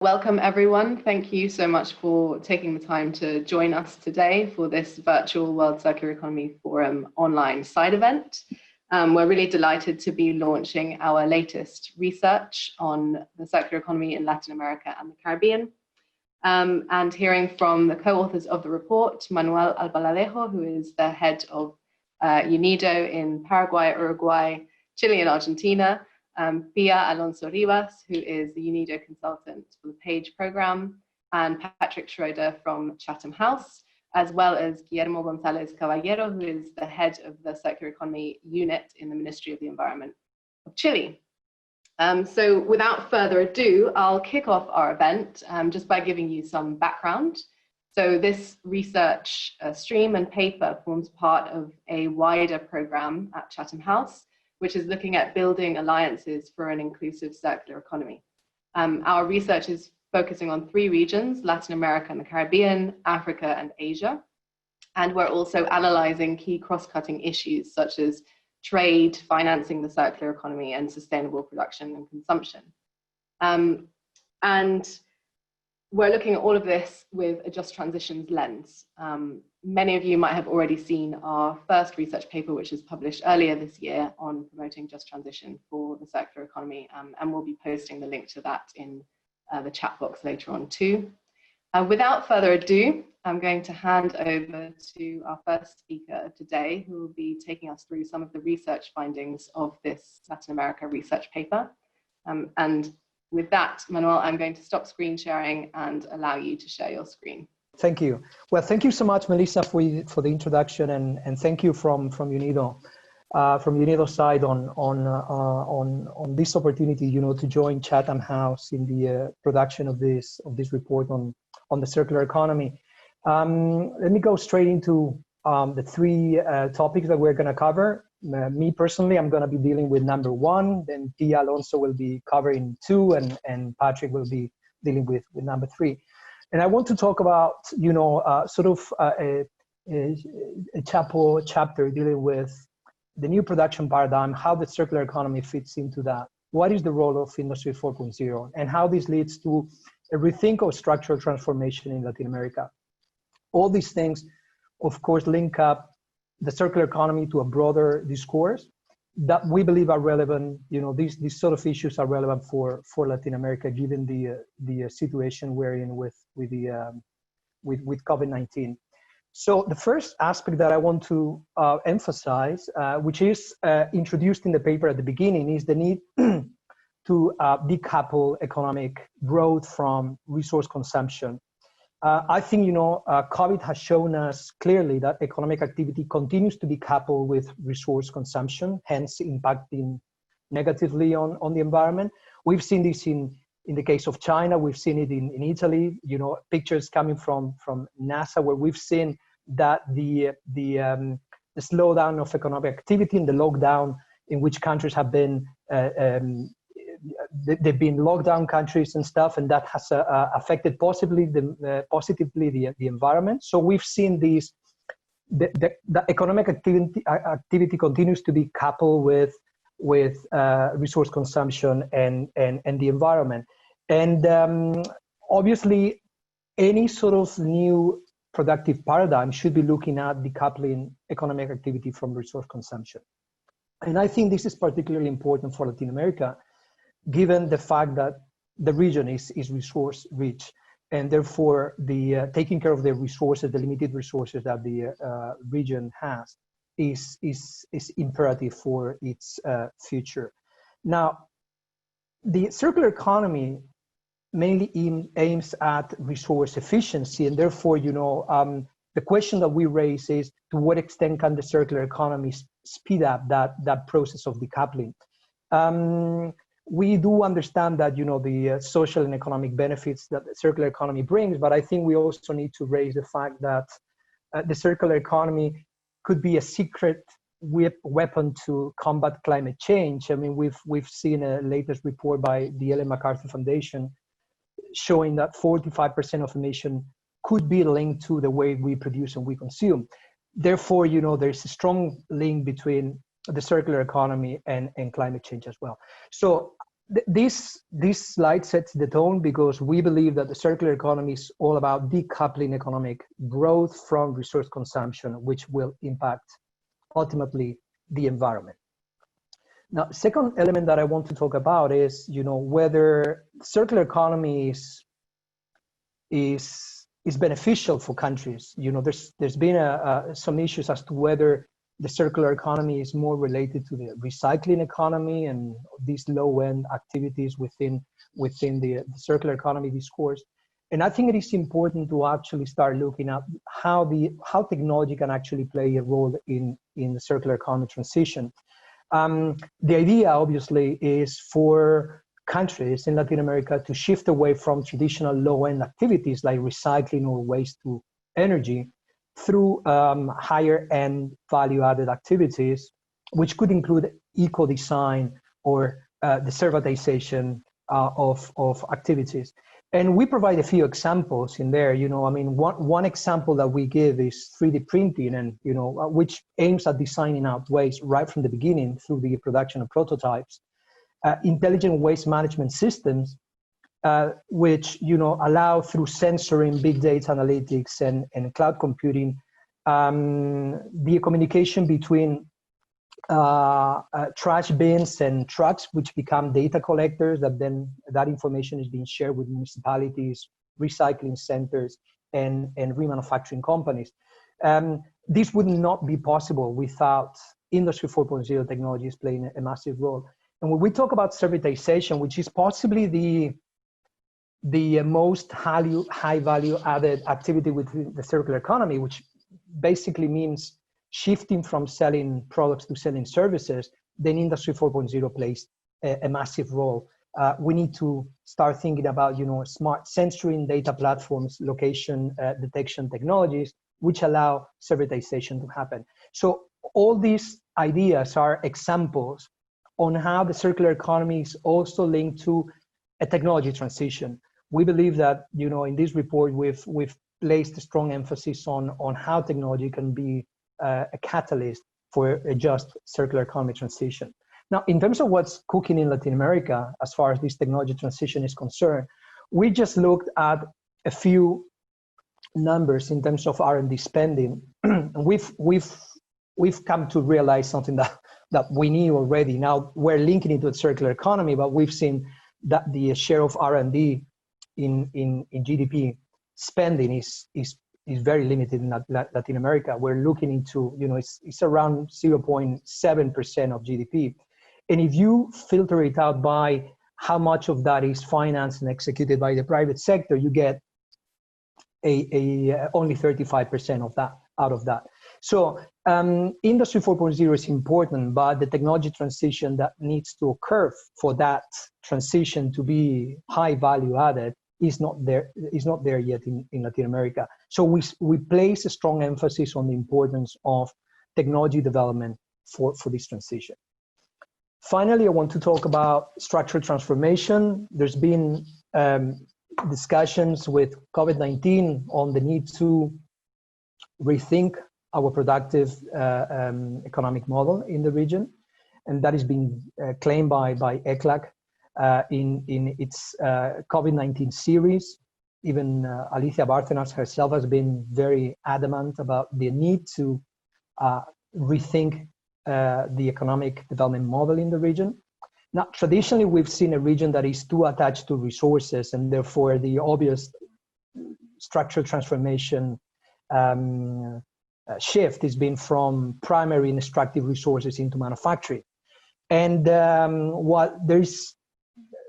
Welcome everyone. Thank you so much for taking the time to join us today for this virtual World Circular Economy Forum online side event. We're really delighted to be launching our latest research on the circular economy in Latin America and the Caribbean. And hearing from the co-authors of the report, Manuel Albaladejo, who is the head of UNIDO in Paraguay, Uruguay, Chile and Argentina, Pia Alonso Rivas, who is the UNIDO consultant for the PAGE program, and Patrick Schroeder from Chatham House, as well as Guillermo Gonzalez Caballero, who is the head of the Circular Economy Unit in the Ministry of the Environment of Chile. So without further ado, I'll kick off our event just by giving you some background. So this research stream and paper forms part of a wider program at Chatham House, which is looking at building alliances for an inclusive circular economy. Our research is focusing on 3 regions: Latin America and the Caribbean, Africa and Asia. And we're also analyzing key cross-cutting issues such as trade, financing the circular economy, and sustainable production and consumption. And we're looking at all of this with a just transitions lens. Many of you might have already seen our first research paper, which was published earlier this year on promoting just transition for the circular economy, and we'll be posting the link to that in the chat box later on too. Without further ado, I'm going to hand over to our first speaker today, who will be taking us through some of the research findings of this Latin America research paper. And with that, Manuel, I'm going to stop screen sharing and allow you to share your screen. Thank you. Well, thank you so much, Melissa, for the introduction, and thank you from UNIDO's side on this opportunity, to join Chatham House in the production of this report on the circular economy. Let me go straight into the 3 topics that we're going to cover. Me personally, I'm going to be dealing with number 1, then Pia Alonso will be covering 2, and Patrick will be dealing with number 3. And I want to talk about, sort of a chapter dealing with the new production paradigm, how the circular economy fits into that. What is the role of Industry 4.0, and how this leads to a rethink of structural transformation in Latin America. All these things, of course, link up the circular economy to a broader discourse that we believe are relevant. These sort of issues are relevant for Latin America, given the situation we're in with COVID-19. So the first aspect that I want to emphasize, which is introduced in the paper at the beginning, is the need to decouple economic growth from resource consumption. I think, COVID has shown us clearly that economic activity continues to be coupled with resource consumption, hence impacting negatively on the environment. We've seen this in the case of China. We've seen it in Italy, pictures coming from NASA, where we've seen that the slowdown of economic activity and the lockdown in which countries have been they've been lockdown countries and stuff, and that has affected positively the environment. So we've seen these, the economic activity continues to be coupled with resource consumption and the environment. And obviously, any sort of new productive paradigm should be looking at decoupling economic activity from resource consumption. And I think this is particularly important for Latin America, given the fact that the region is resource rich, and therefore the taking care of the resources, the limited resources that the region has, is imperative for its future. Now, the circular economy mainly aims at resource efficiency, and therefore, the question that we raise is, to what extent can the circular economy speed up that process of decoupling? We do understand that, the social and economic benefits that the circular economy brings, but I think we also need to raise the fact that the circular economy could be a secret weapon to combat climate change. I mean, we've seen a latest report by the Ellen MacArthur Foundation showing that 45% of emissions could be linked to the way we produce and we consume. Therefore, there's a strong link between the circular economy and climate change as well. So This slide sets the tone because we believe that the circular economy is all about decoupling economic growth from resource consumption, which will impact ultimately the environment. Now, second element that I want to talk about is, whether circular economy is beneficial for countries. There's been some issues as to whether the circular economy is more related to the recycling economy and these low-end activities within the circular economy discourse. And I think it is important to actually start looking at how technology can actually play a role in the circular economy transition. The idea, obviously, is for countries in Latin America to shift away from traditional low-end activities like recycling or waste to energy through higher-end value-added activities, which could include eco-design or the servitization of activities. And we provide a few examples in there. One example that we give is 3D printing, and which aims at designing out waste right from the beginning through the production of prototypes. Intelligent waste management systems, which allow through sensoring, big data analytics, and cloud computing, the communication between trash bins and trucks, which become data collectors, that information is being shared with municipalities, recycling centers, and remanufacturing companies. This would not be possible without Industry 4.0 technologies playing a massive role. And when we talk about servitization, which is possibly the most high value added activity within the circular economy, which basically means shifting from selling products to selling services, then Industry 4.0 plays a massive role. We need to start thinking about smart sensoring data platforms, location detection technologies, which allow servitization to happen. So all these ideas are examples on how the circular economy is also linked to a technology transition. We believe that in this report we've placed a strong emphasis on how technology can be a catalyst for a just circular economy transition. Now, in terms of what's cooking in Latin America, as far as this technology transition is concerned, we just looked at a few numbers in terms of R&D spending. We've come to realize something that we knew already. Now we're linking it to a circular economy, but we've seen that the share of R&D in GDP spending is very limited in Latin America. We're looking into, it's around 0.7% of GDP. And if you filter it out by how much of that is financed and executed by the private sector, you get only 35% of that out of that. So Industry 4.0 is important, but the technology transition that needs to occur for that transition to be high value added is not there yet in Latin America. So we place a strong emphasis on the importance of technology development for this transition. Finally, I want to talk about structural transformation. There's been discussions with COVID-19 on the need to rethink our productive economic model in the region, and that is being claimed by ECLAC in its COVID-19 series. Even Alicia Bárcenas herself has been very adamant about the need to rethink the economic development model in the region. Now, traditionally, we've seen a region that is too attached to resources, and therefore the obvious structural transformation shift has been from primary and extractive resources into manufacturing. And while there's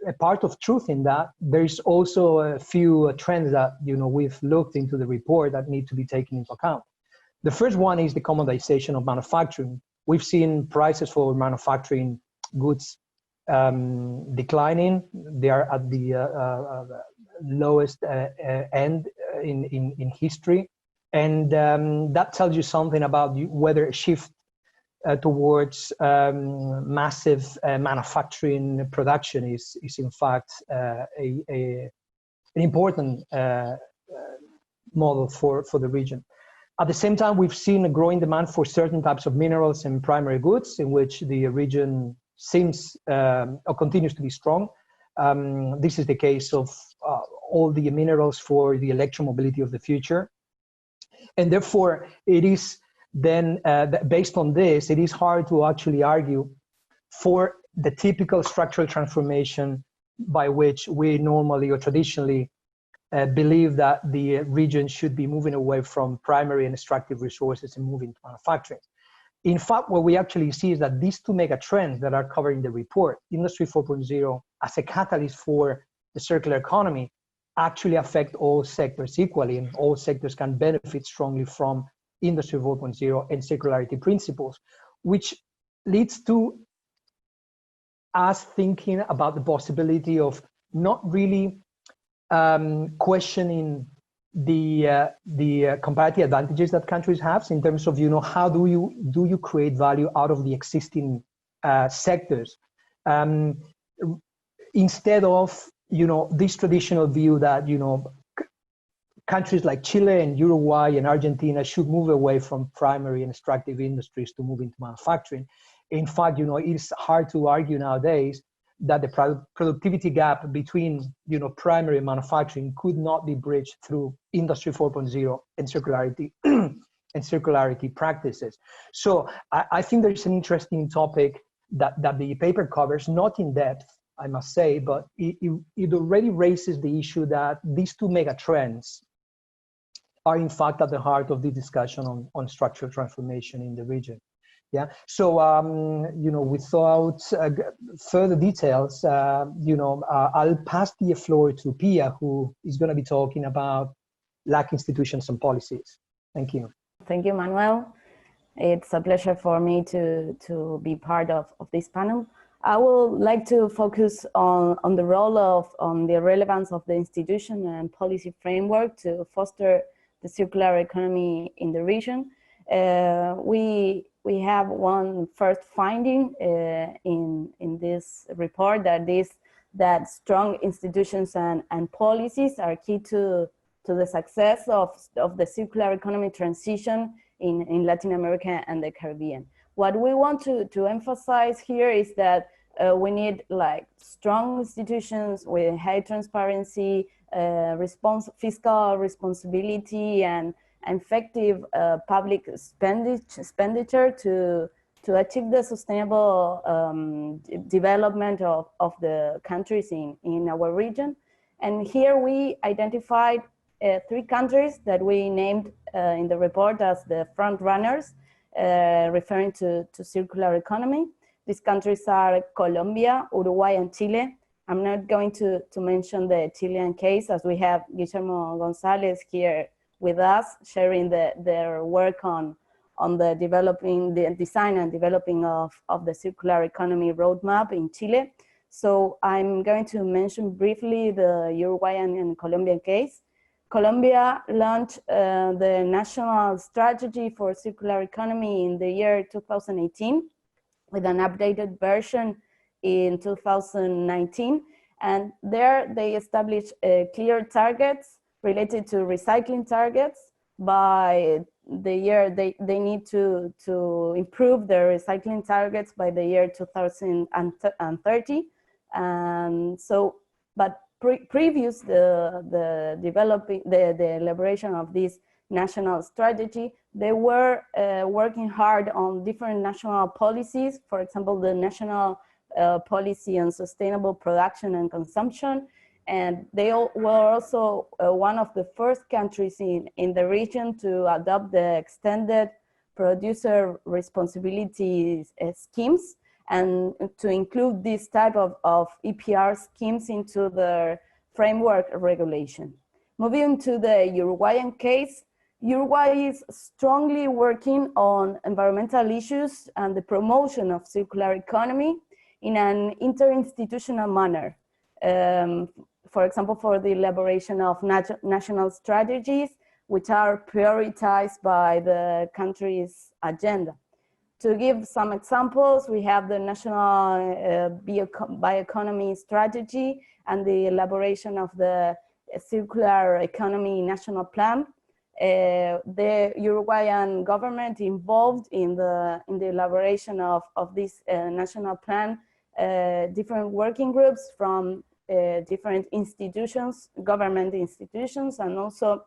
a part of truth in that, there's also a few trends that we've looked into the report that need to be taken into account. The first one is the commoditization of manufacturing. We've seen prices for manufacturing goods declining. They are at the lowest end in history. And that tells you something about whether a shift towards massive manufacturing production is in fact an important model for the region. At the same time, we've seen a growing demand for certain types of minerals and primary goods, in which the region seems or continues to be strong. This is the case of all the minerals for the electromobility of the future. And therefore, it is then, based on this, it is hard to actually argue for the typical structural transformation by which we normally or traditionally believe that the region should be moving away from primary and extractive resources and moving to manufacturing. In fact, what we actually see is that these two mega trends that are covered in the report, Industry 4.0 as a catalyst for the circular economy, actually affect all sectors equally, and all sectors can benefit strongly from Industry 4.0 and circularity principles, which leads to us thinking about the possibility of not really questioning the comparative advantages that countries have in terms of, how do you create value out of the existing sectors, instead of this traditional view that countries like Chile and Uruguay and Argentina should move away from primary and extractive industries to move into manufacturing. In fact, it's hard to argue nowadays that the productivity gap between primary and manufacturing could not be bridged through Industry 4.0 and circularity and circularity practices. So I think there's an interesting topic that the paper covers, not in depth, I must say, but it already raises the issue that these two mega trends are in fact at the heart of the discussion on structural transformation in the region. Yeah. So without further details, I'll pass the floor to Pia, who is going to be talking about LAC institutions and policies. Thank you. Thank you, Manuel. It's a pleasure for me to be part of this panel. I would like to focus on the role on the relevance of the institution and policy framework to foster the circular economy in the region. We have one first finding in this report, that strong institutions and policies are key to the success of the circular economy transition in Latin America and the Caribbean. What we want to emphasize here is that we need strong institutions with high transparency, fiscal responsibility, and effective public expenditure to achieve the sustainable development of the countries in our region. And here we identified 3 countries that we named in the report as the frontrunners, referring to circular economy. These countries are Colombia, Uruguay, and Chile. I'm not going to mention the Chilean case, as we have Guillermo Gonzalez here with us, sharing their work on the design and developing of the circular economy roadmap in Chile. So I'm going to mention briefly the Uruguayan and Colombian case. Colombia launched the National Strategy for Circular Economy in the year 2018 with an updated version in 2019. And there they established clear targets related to recycling targets. By the year, they need to improve their recycling targets by the year 2030. And so, but previous the elaboration of this national strategy, they were working hard on different national policies. For example, the national policy on sustainable production and consumption. And they were also one of the first countries in the region to adopt the extended producer responsibility schemes, and to include this type of EPR schemes into the framework regulation. Moving to the Uruguayan case, Uruguay is strongly working on environmental issues and the promotion of circular economy in an interinstitutional manner. For example, for the elaboration of national strategies, which are prioritized by the country's agenda. To give some examples, we have the National Bioeconomy Strategy and the elaboration of the Circular Economy National Plan. the Uruguayan government involved in the elaboration of this national plan, different working groups from different institutions, government institutions, and also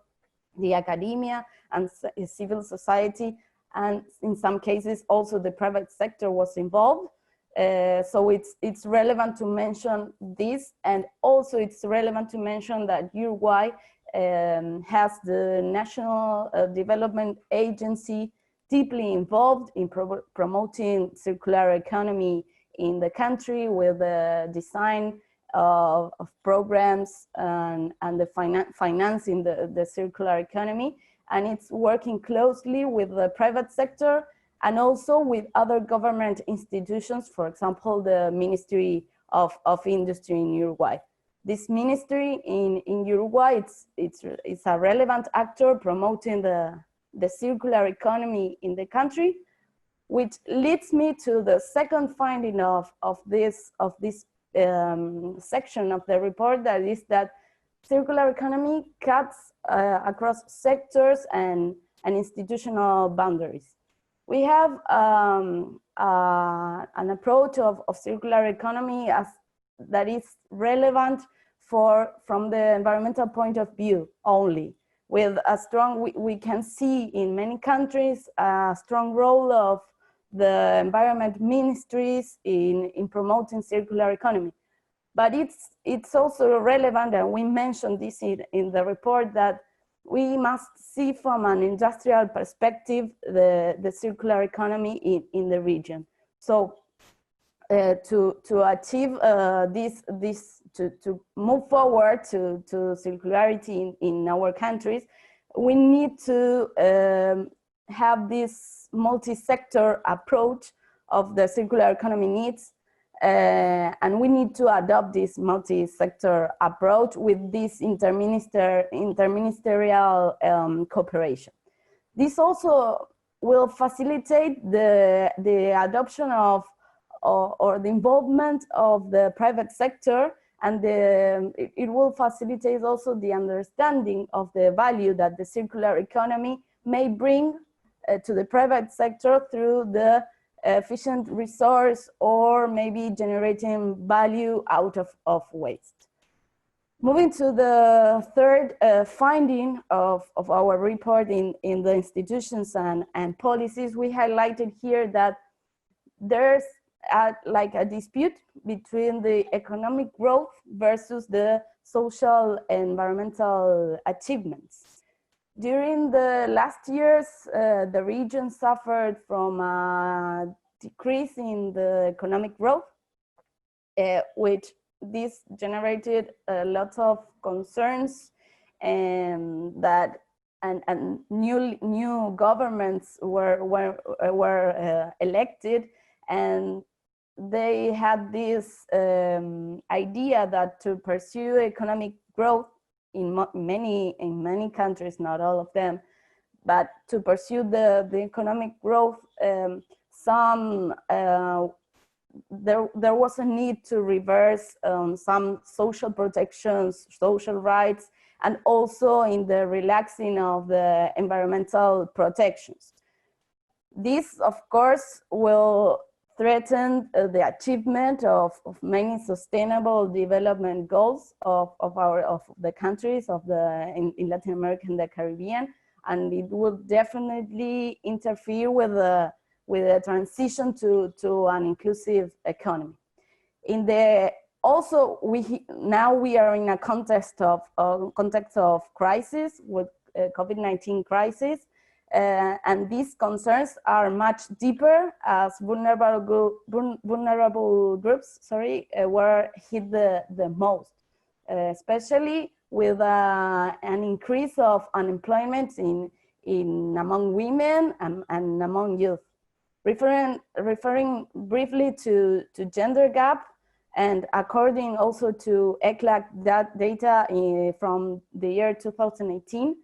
the academia and civil society, and in some cases also the private sector was involved. So it's relevant to mention this, and also it's relevant to mention that Uruguay has the National Development Agency deeply involved in promoting circular economy in the country, with the design of programs and the financing the circular economy. And it's working closely with the private sector and also with other government institutions, for example, the Ministry of Industry in Uruguay. This ministry in Uruguay, it's a relevant actor promoting the circular economy in the country, which leads me to the second finding of this section of the report, that is that circular economy cuts across sectors and institutional boundaries. We have an approach of circular economy that is relevant from the environmental point of view only, with a strong, we can see in many countries a strong role of the environment ministries in promoting circular economy. But it's also relevant, and we mentioned this in the report, that we must see from an industrial perspective the circular economy in the region. So to achieve to move forward to circularity in our countries, we need to have this multi-sector approach of the circular economy needs. And we need to adopt this multi-sector approach with this interministerial cooperation. This also will facilitate the adoption of or the involvement of the private sector, and it will facilitate also the understanding of the value that the circular economy may bring to the private sector through the efficient resource, or maybe generating value out of waste. Moving to the third finding of our report in the institutions and policies, we highlighted here that there's like a dispute between the economic growth versus the social and environmental achievements. During the last years, the region suffered from a decrease in the economic growth, which this generated a lot of concerns, and new governments were elected, and they had this idea that to pursue economic growth in many countries, not all of them, but to pursue the economic growth, there was a need to reverse some social protections, social rights, and also in the relaxing of the environmental protections. This, of course, will threaten the achievement of many sustainable development goals of the countries in Latin America and the Caribbean, and it will definitely interfere with the transition to an inclusive economy. Now we are in a context of crisis, with COVID-19 crisis. And these concerns are much deeper, as vulnerable groups were hit the most, especially with an increase of unemployment among women and among youth. Referring briefly to gender gap, and according also to ECLAC data from the year 2018,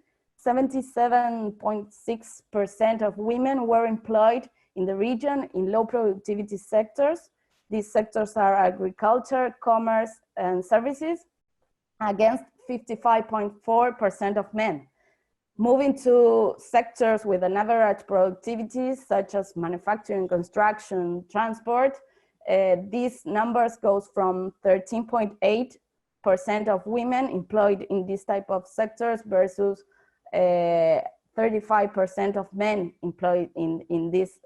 77.6% of women were employed in the region in low productivity sectors. These sectors are agriculture, commerce, and services, against 55.4% of men. Moving to sectors with an average productivity, such as manufacturing, construction, transport, these numbers goes from 13.8% of women employed in this type of sectors versus 35% of men employed in these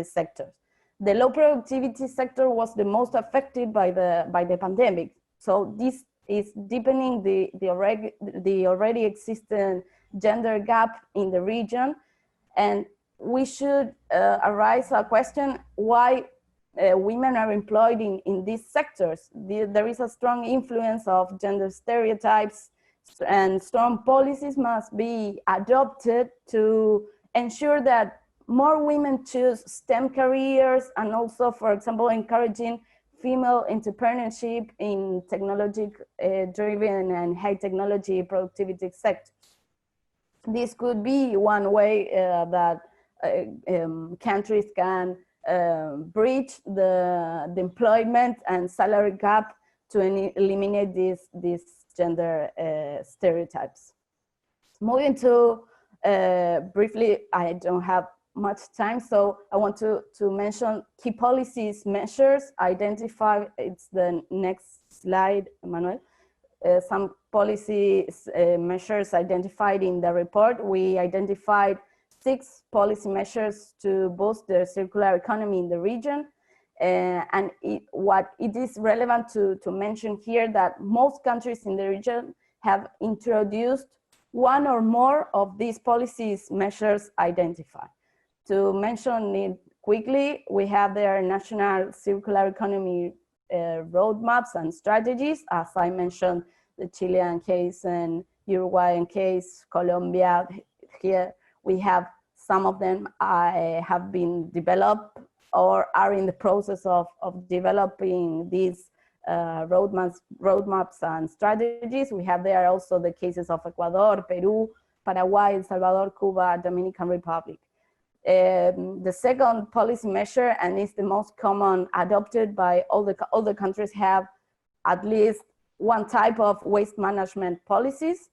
sectors. The low productivity sector was the most affected by the pandemic. So this is deepening the already existing gender gap in the region. And we should arise a question why women are employed in these sectors. There is a strong influence of gender stereotypes, and strong policies must be adopted to ensure that more women choose STEM careers, and also, for example, encouraging female entrepreneurship in technology-driven and high technology productivity sectors. This could be one way that countries can bridge the employment and salary gap to eliminate these gender stereotypes. Moving to, briefly, I don't have much time, so I want to mention key policies measures identified. It's the next slide, Manuel. Some policy measures identified in the report. We identified 6 policy measures to boost the circular economy in the region. And what it is relevant to mention here that most countries in the region have introduced one or more of these policies measures identified. To mention it quickly, we have their national circular economy roadmaps and strategies. As I mentioned, the Chilean case and Uruguayan case, Colombia, here we have some of them have been developed or are in the process of developing these roadmaps and strategies. We have there also the cases of Ecuador, Peru, Paraguay, El Salvador, Cuba, Dominican Republic. The second policy measure, and is the most common adopted by all the countries, have at least one type of waste management policies.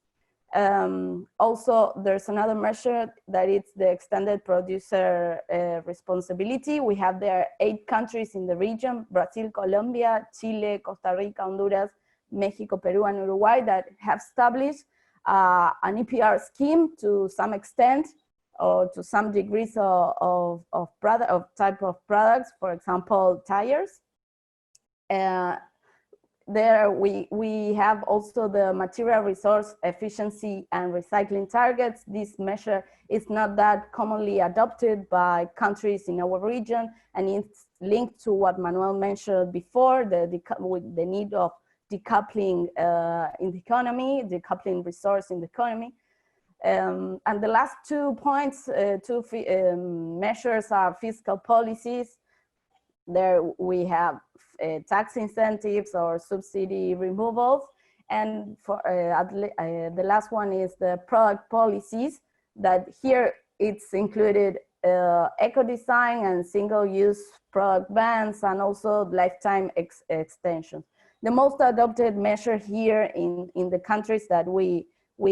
Also, there's another measure that it's the extended producer responsibility. We have there 8 countries in the region: Brazil, Colombia, Chile, Costa Rica, Honduras, Mexico, Peru, and Uruguay, that have established an EPR scheme to some extent, or to some degrees of type of products, for example, tires. There we have also the material resource efficiency and recycling targets. This measure is not that commonly adopted by countries in our region, and it's linked to what Manuel mentioned before, with the need of decoupling in the economy, decoupling resource in the economy. And the last 2 points, measures are fiscal policies. There we have tax incentives or subsidy removals. And for the last one is the product policies, that here it's included eco-design and single-use product bans, and also lifetime extensions. The most adopted measure here in the countries that we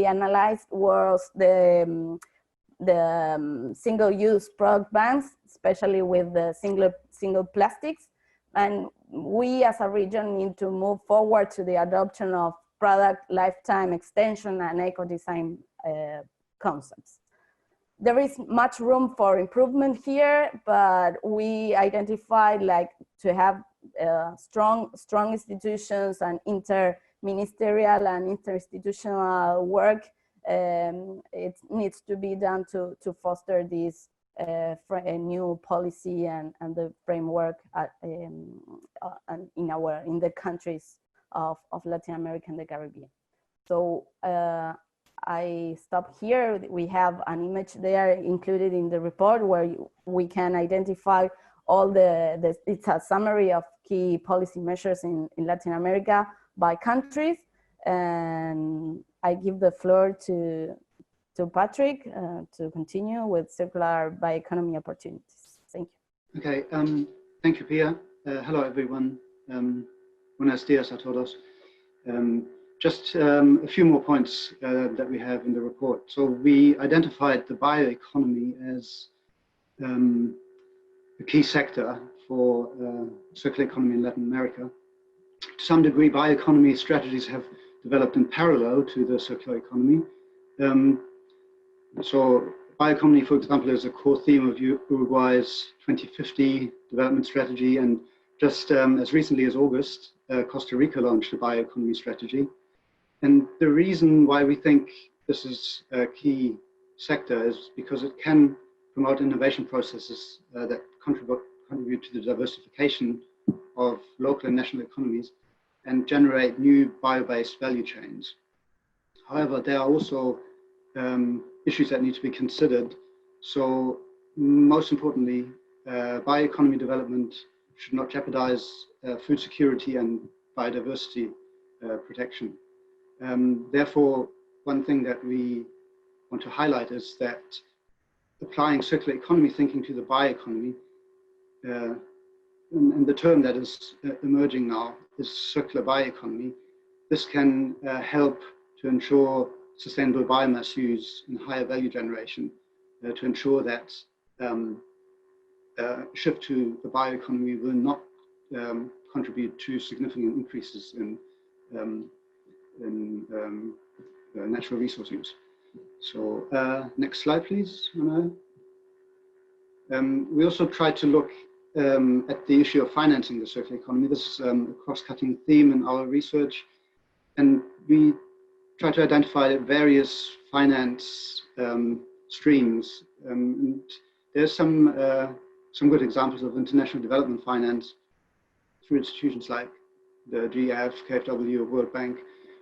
analyzed was the single-use product bans, especially with the single plastics. And we as a region need to move forward to the adoption of product lifetime extension and eco-design concepts. There is much room for improvement here, but we identified to have strong institutions and interministerial and interinstitutional work. It needs to be done to foster this a new policy and the framework in the countries of Latin America and the Caribbean. So I stop here. We have an image there included in the report where we can identify all it's a summary of key policy measures in Latin America by countries. And I give the floor to Patrick to continue with circular bioeconomy opportunities. Thank you. Okay, thank you, Pia. Hello, everyone. Buenos dias a todos. just a few more points that we have in the report. So we identified the bioeconomy as a key sector for circular economy in Latin America. To some degree, bioeconomy strategies have developed in parallel to the circular economy. So bioeconomy, for example, is a core theme of Uruguay's 2050 development strategy, and just as recently as August, Costa Rica launched a bioeconomy strategy. And the reason why we think this is a key sector is because it can promote innovation processes that contribute to the diversification of local and national economies and generate new bio-based value chains. However, there are also issues that need to be considered. So most importantly, bioeconomy development should not jeopardize food security and biodiversity protection. Therefore, one thing that we want to highlight is that applying circular economy thinking to the bioeconomy, and the term that is emerging now is circular bioeconomy. This can help to ensure sustainable biomass use and higher value generation to ensure that shift to the bioeconomy will not contribute to significant increases in natural resource use. So next slide, please, Manuel. We also tried to look at the issue of financing the circular economy. This is a cross-cutting theme in our research, and we try to identify various finance streams. And there's some good examples of international development finance through institutions like the GF, KfW, or World Bank,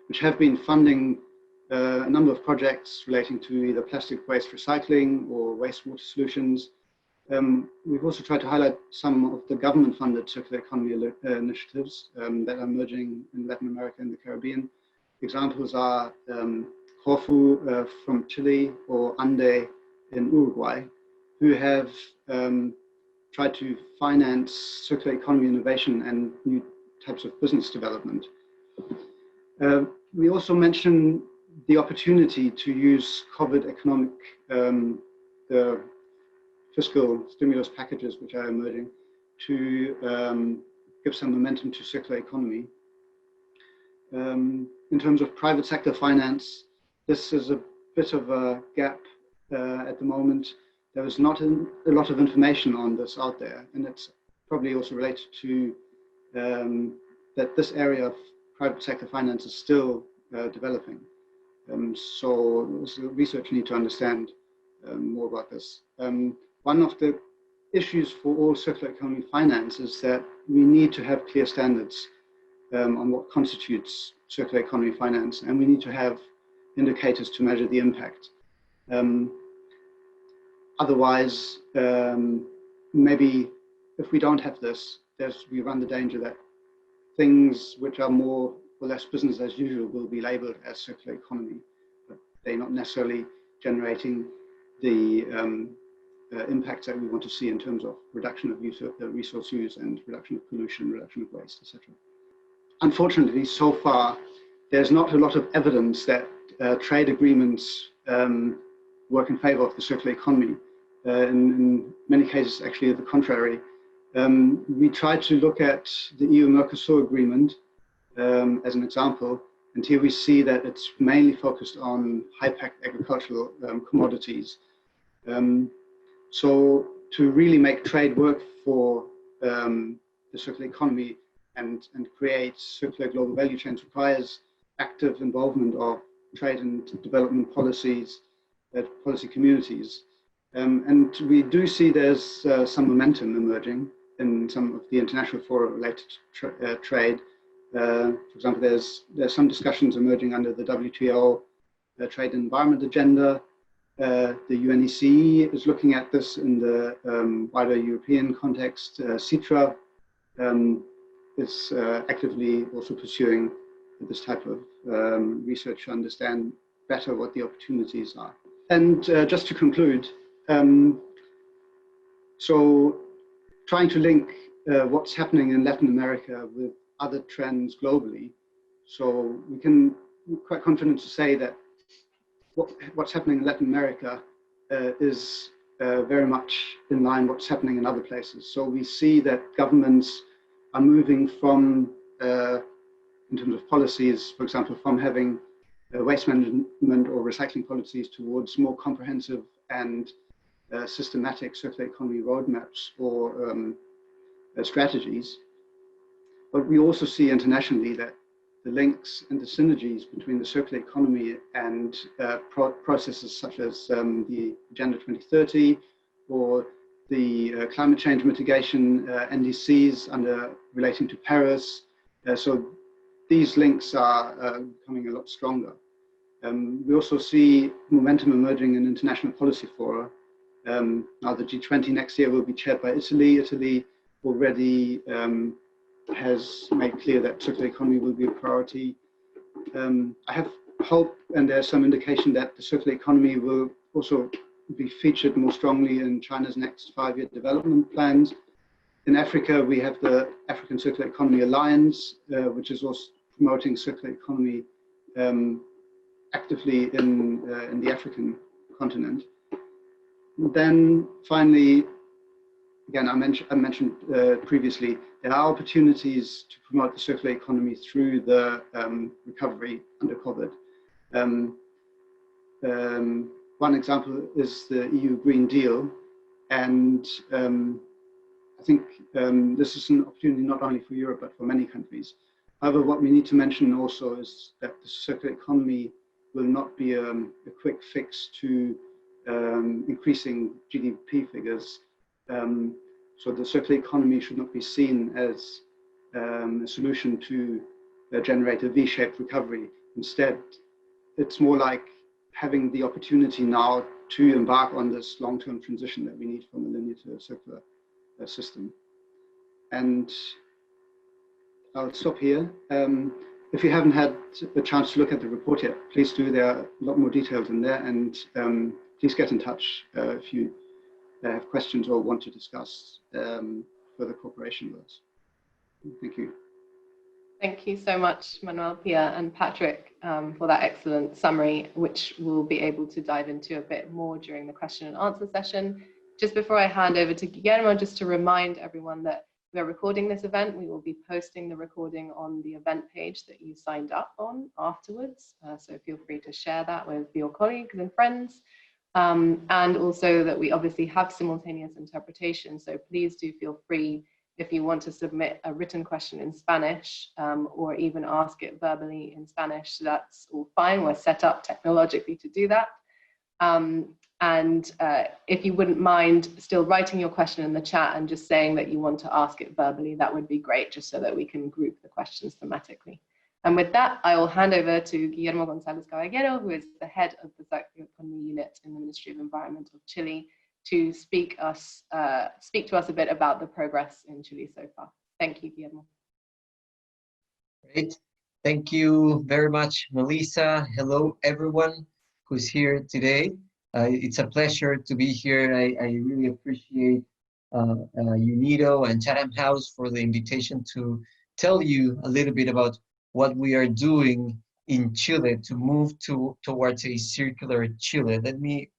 which have been funding a number of projects relating to either plastic waste recycling or wastewater solutions. We've also tried to highlight some of the government-funded circular economy initiatives that are emerging in Latin America and the Caribbean. Examples are Corfu from Chile or Ande in Uruguay, who have tried to finance circular economy innovation and new types of business development. We also mentioned the opportunity to use COVID economic, the fiscal stimulus packages which are emerging to give some momentum to circular economy. In terms of private sector finance, this is a bit of a gap at the moment. There is not a lot of information on this out there, and it's probably also related to that this area of private sector finance is still developing. So research need to understand more about this. One of the issues for all circular economy finance is that we need to have clear standards on what constitutes circular economy finance, and we need to have indicators to measure the impact. Otherwise, maybe if we don't have this, we run the danger that things which are more or less business as usual will be labeled as circular economy, but they're not necessarily generating the impacts that we want to see in terms of reduction of resource use and reduction of pollution, reduction of waste, etc. Unfortunately, so far, there's not a lot of evidence that trade agreements work in favor of the circular economy. In many cases, actually, the contrary. We tried to look at the EU-Mercosur agreement as an example, and here we see that it's mainly focused on high-packed agricultural commodities. So to really make trade work for the circular economy and create circular global value chains requires active involvement of trade and development policies, policy communities. And we do see there's some momentum emerging in some of the international fora related to trade. For example, there's some discussions emerging under the WTO Trade and Environment Agenda. The UNECE is looking at this in the wider European context. CITRA is actively also pursuing this type of research to understand better what the opportunities are. And just to conclude, so trying to link what's happening in Latin America with other trends globally. So we can quite confident to say that what's happening in Latin America is very much in line with what's happening in other places. So we see that governments are moving from, in terms of policies, for example, from having waste management or recycling policies towards more comprehensive and systematic circular economy roadmaps or strategies. But we also see internationally that the links and the synergies between the circular economy and processes such as the Agenda 2030 or the climate change mitigation NDCs relating to Paris. So these links are becoming a lot stronger. We also see momentum emerging in international policy fora. Now the G20 next year will be chaired by Italy. Italy already has made clear that circular economy will be a priority. I have hope, and there's some indication that the circular economy will also be featured more strongly in China's next 5-year development plans. In Africa, we have the African Circular Economy Alliance, which is also promoting circular economy actively in the African continent. Then finally, again, I mentioned previously, there are opportunities to promote the circular economy through the recovery under COVID. One example is the EU Green Deal. And I think this is an opportunity not only for Europe, but for many countries. However, what we need to mention also is that the circular economy will not be a quick fix to increasing GDP figures. So the circular economy should not be seen as a solution to generate a V-shaped recovery. Instead, it's more like having the opportunity now to embark on this long-term transition that we need from a linear to a circular system. And I'll stop here. If you haven't had a chance to look at the report yet, please do. There are a lot more details in there, and please get in touch if you have questions or want to discuss further cooperation with us. Thank you. Thank you so much, Manuel, Pia, and Patrick, for that excellent summary, which we'll be able to dive into a bit more during the question and answer session. Just before I hand over to Guillermo, just to remind everyone that we are recording this event. We will be posting the recording on the event page that you signed up on afterwards. So feel free to share that with your colleagues and friends. And also that we obviously have simultaneous interpretation. So please do feel free, if you want to submit a written question in Spanish or even ask it verbally in Spanish, that's all fine. We're set up technologically to do that. If you wouldn't mind still writing your question in the chat and just saying that you want to ask it verbally, that would be great, just so that we can group the questions thematically. And with that, I will hand over to Guillermo González Caballero, who is the head of the Circular Economy Unit in the Ministry of Environment of Chile, to speak to us a bit about the progress in Chile so far. Thank you, Guillermo. Great. Thank you very much, Melissa. Hello, everyone who's here today. It's a pleasure to be here. I really appreciate UNIDO and Chatham House for the invitation to tell you a little bit about what we are doing in Chile to move towards a circular Chile. Let me,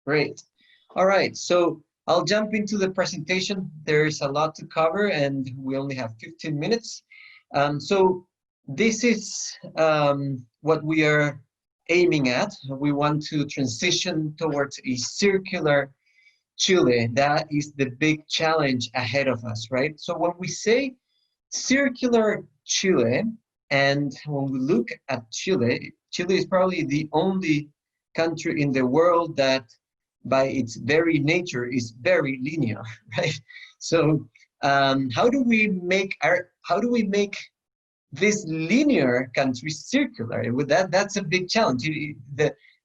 great. All right, so I'll jump into the presentation. There's a lot to cover and we only have 15 minutes. So this is what we are aiming at. We want to transition towards a circular Chile. That is the big challenge ahead of us, right? So when we say circular Chile, and when we look at Chile, Chile is probably the only country in the world that by its very nature is very linear, right? So how do we make this linear country circular? With that's a big challenge.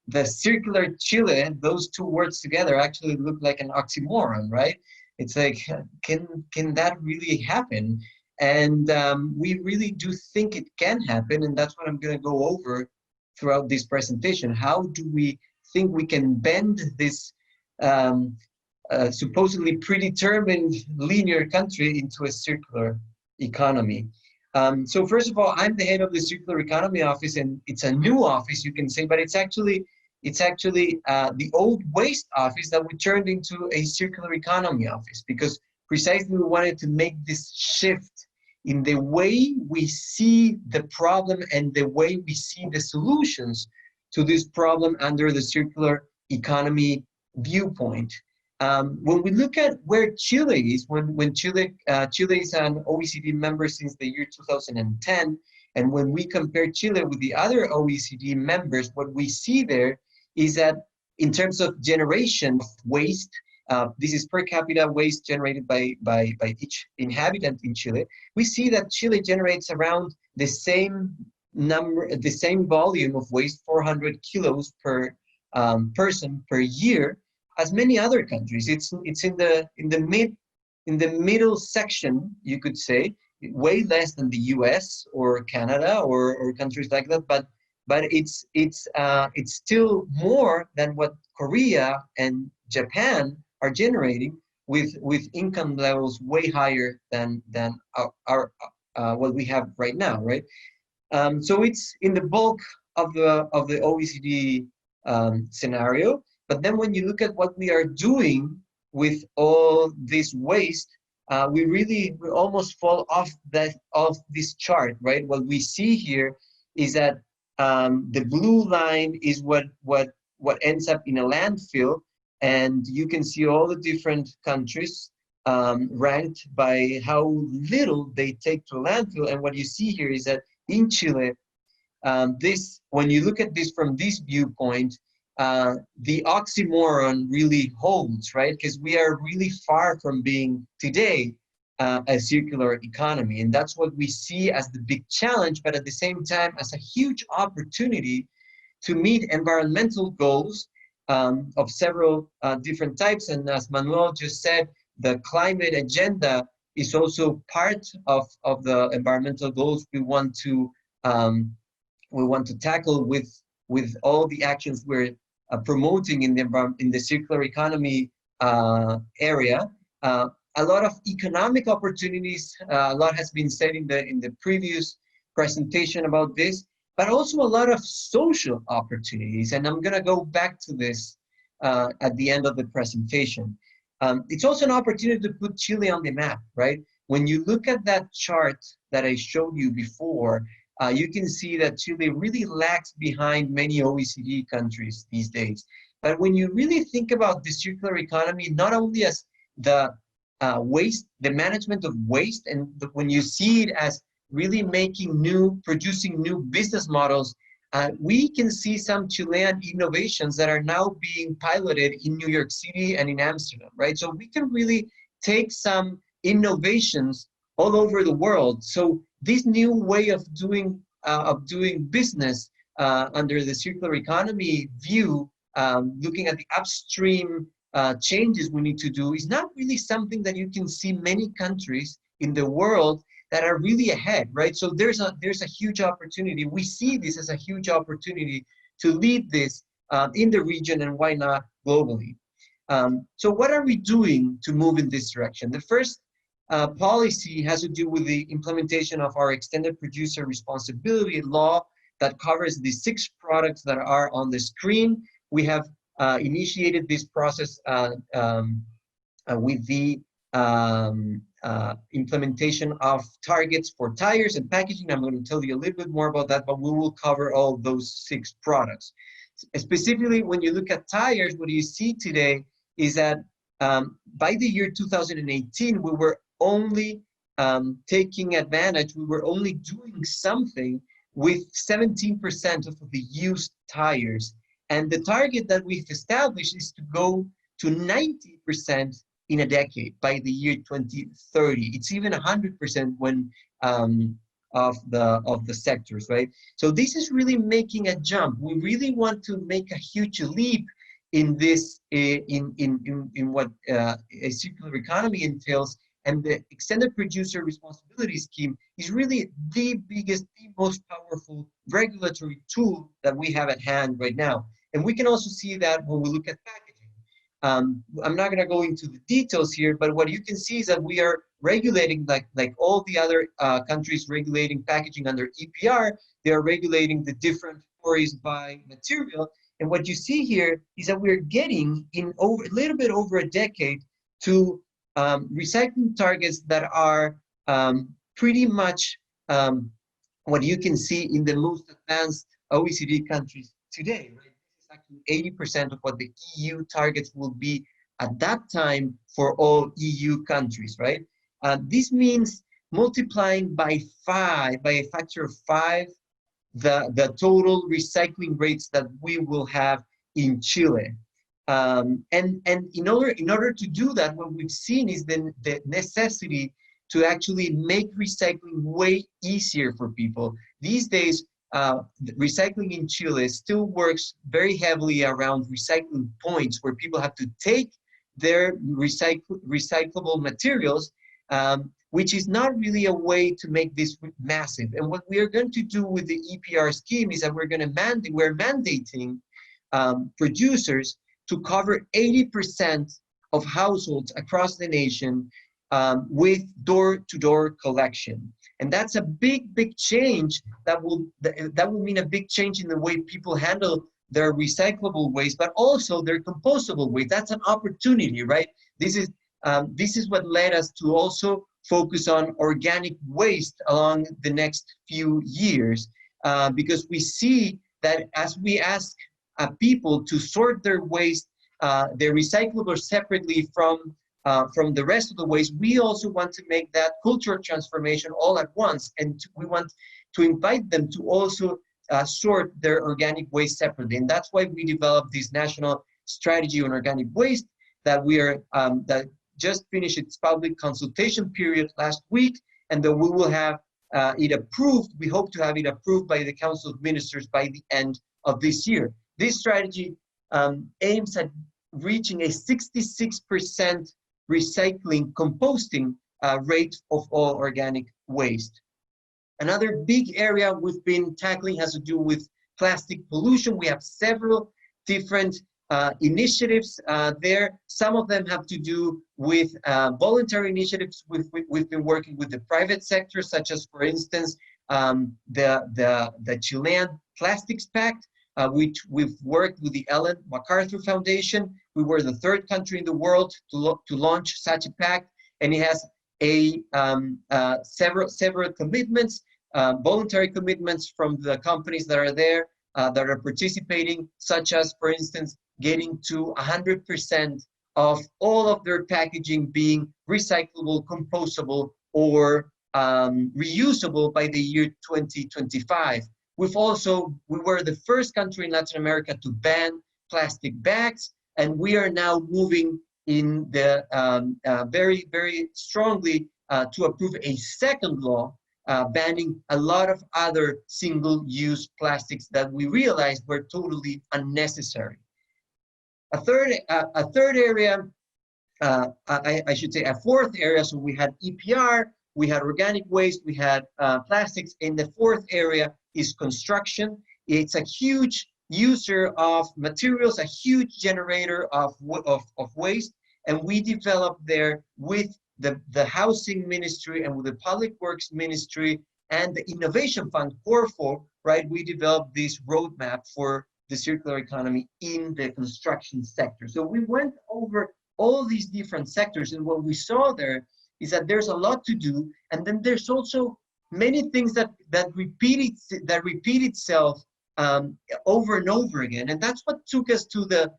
The circular Chile, those two words together actually look like an oxymoron, right? It's like, can that really happen? And we really do think it can happen, and that's what I'm going to go over throughout this presentation. How do we think we can bend this supposedly predetermined linear country into a circular economy? So first of all, I'm the head of the Circular Economy Office, and it's a new office, you can say, but it's actually the old waste office that we turned into a circular economy office, because precisely we wanted to make this shift in the way we see the problem and the way we see the solutions to this problem under the circular economy viewpoint. When we look at where Chile is, when Chile is an OECD member since the year 2010, and when we compare Chile with the other OECD members, what we see there is that in terms of generation of waste, this is per capita waste generated by each inhabitant in Chile, we see that Chile generates around the same volume of waste, 400 kilos per person per year, as many other countries. It's in the middle section, you could say, way less than the US or Canada or countries like that, but it's still more than what Korea and Japan are generating, with income levels way higher than our what we have right now, right? So it's in the bulk of the OECD scenario. But then when you look at what we are doing with all this waste, we almost fall off this chart, right? What we see here is that the blue line is what ends up in a landfill, and you can see all the different countries ranked by how little they take to a landfill. And what you see here is that in Chile, when you look at this from this viewpoint, the oxymoron really holds, right? Because we are really far from being today a circular economy, and that's what we see as the big challenge, but at the same time as a huge opportunity to meet environmental goals of several different types. And as Manuel just said, the climate agenda is also part of the environmental goals we want to tackle with all the actions we're promoting in the circular economy area. A lot of economic opportunities, a lot has been said in the previous presentation about this, but also a lot of social opportunities. And I'm gonna go back to this at the end of the presentation. It's also an opportunity to put Chile on the map, right? When you look at that chart that I showed you before, you can see that Chile really lags behind many OECD countries these days. But when you really think about the circular economy, not only as the waste, the management of waste, and when you see it as really producing new business models, we can see some Chilean innovations that are now being piloted in New York City and in Amsterdam, right? So we can really take some innovations all over the world. So this new way of doing business under the circular economy view, looking at the upstream changes we need to do, is not really something that you can see many countries in the world that are really ahead, right? So there's a huge opportunity. We see this as a huge opportunity to lead this in the region, and why not globally? So what are we doing to move in this direction? The first policy has to do with the implementation of our extended producer responsibility law that covers the 6 products that are on the screen. We have initiated this process with the implementation of targets for tires and packaging. I'm going to tell you a little bit more about that, but we will cover all those 6 products. Specifically, when you look at tires, what you see today is that by the year 2018, we were only taking advantage, we were only doing something with 17% of the used tires. And the target that we've established is to go to 90% in a decade by the year 2030. It's even 100% when of the sectors, right? So this is really making a jump. We really want to make a huge leap in this, in what a circular economy entails, and the extended producer responsibility scheme is really the biggest, the most powerful regulatory tool that we have at hand right now. And we can also see that when we look at packaging. I'm not going to go into the details here, but what you can see is that we are regulating, like all the other countries regulating packaging under EPR, they are regulating the different categories by material. And what you see here is that we're getting in a little bit over a decade to recycling targets that are pretty much what you can see in the most advanced OECD countries today, right? This is actually 80% of what the EU targets will be at that time for all EU countries, right? This means multiplying by a factor of 5, the total recycling rates that we will have in Chile. And in order to do that, what we've seen is the necessity to actually make recycling way easier for people. These days, recycling in Chile still works very heavily around recycling points where people have to take their recyclable materials, which is not really a way to make this massive. And what we are going to do with the EPR scheme is that we're mandating producers to cover 80% of households across the nation with door-to-door collection. And that's a big change that will mean a big change in the way people handle their recyclable waste, but also their compostable waste. That's an opportunity, right? This is what led us to also focus on organic waste along the next few years, because we see that as we ask people to sort their waste, their recyclables separately from the rest of the waste, we also want to make that cultural transformation all at once, and we want to invite them to also sort their organic waste separately. And that's why we developed this national strategy on organic waste that we are that just finished its public consultation period last week, and that we will have it approved. We hope to have it approved by the Council of Ministers by the end of this year. This strategy aims at reaching a 66% recycling composting rate of all organic waste. Another big area we've been tackling has to do with plastic pollution. We have several different initiatives there. Some of them have to do with voluntary initiatives. We've been working with the private sector, such as, for instance, the Chilean Plastics Pact, which we've worked with the Ellen MacArthur Foundation. We were the 3rd country in the world to launch such a pact, and it has several commitments, voluntary commitments from the companies that are there, that are participating, such as, for instance, getting to 100% of all of their packaging being recyclable, compostable, or reusable by the year 2025. We were the first country in Latin America to ban plastic bags, and we are now moving in the very, very strongly to approve a second law banning a lot of other single-use plastics that we realized were totally unnecessary. A third area, I should say a fourth area, so we had EPR, we had organic waste, we had plastics, and the fourth area is construction. It's a huge user of materials, a huge generator of waste, and we developed there with the Housing Ministry and with the Public Works Ministry and the Innovation Fund, Corfo, right? We developed this roadmap for the circular economy in the construction sector. So we went over all these different sectors, and what we saw there is that there's a lot to do, and then there's also many things that repeat itself over and over again, and that's what took us to the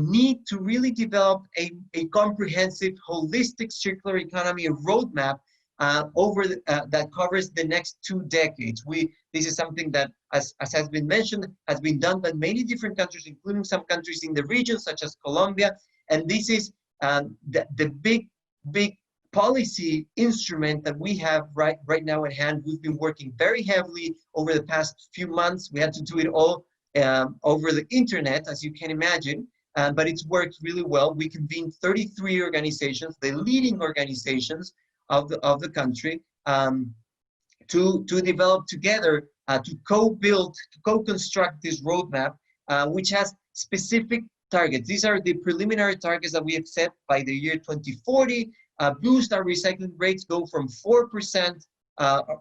need to really develop a comprehensive, holistic circular economy roadmap that covers the next 2 decades. This is something that, as has been mentioned, has been done by many different countries, including some countries in the region, such as Colombia, and this is the big policy instrument that we have right now at hand. We've been working very heavily over the past few months. We had to do it all over the internet, as you can imagine, but it's worked really well. We convened 33 organizations, the leading organizations of the country, to develop together, to co-build, to co-construct this roadmap, which has specific targets. These are the preliminary targets that we have set by the year 2040. boost our recycling rates, go from 4%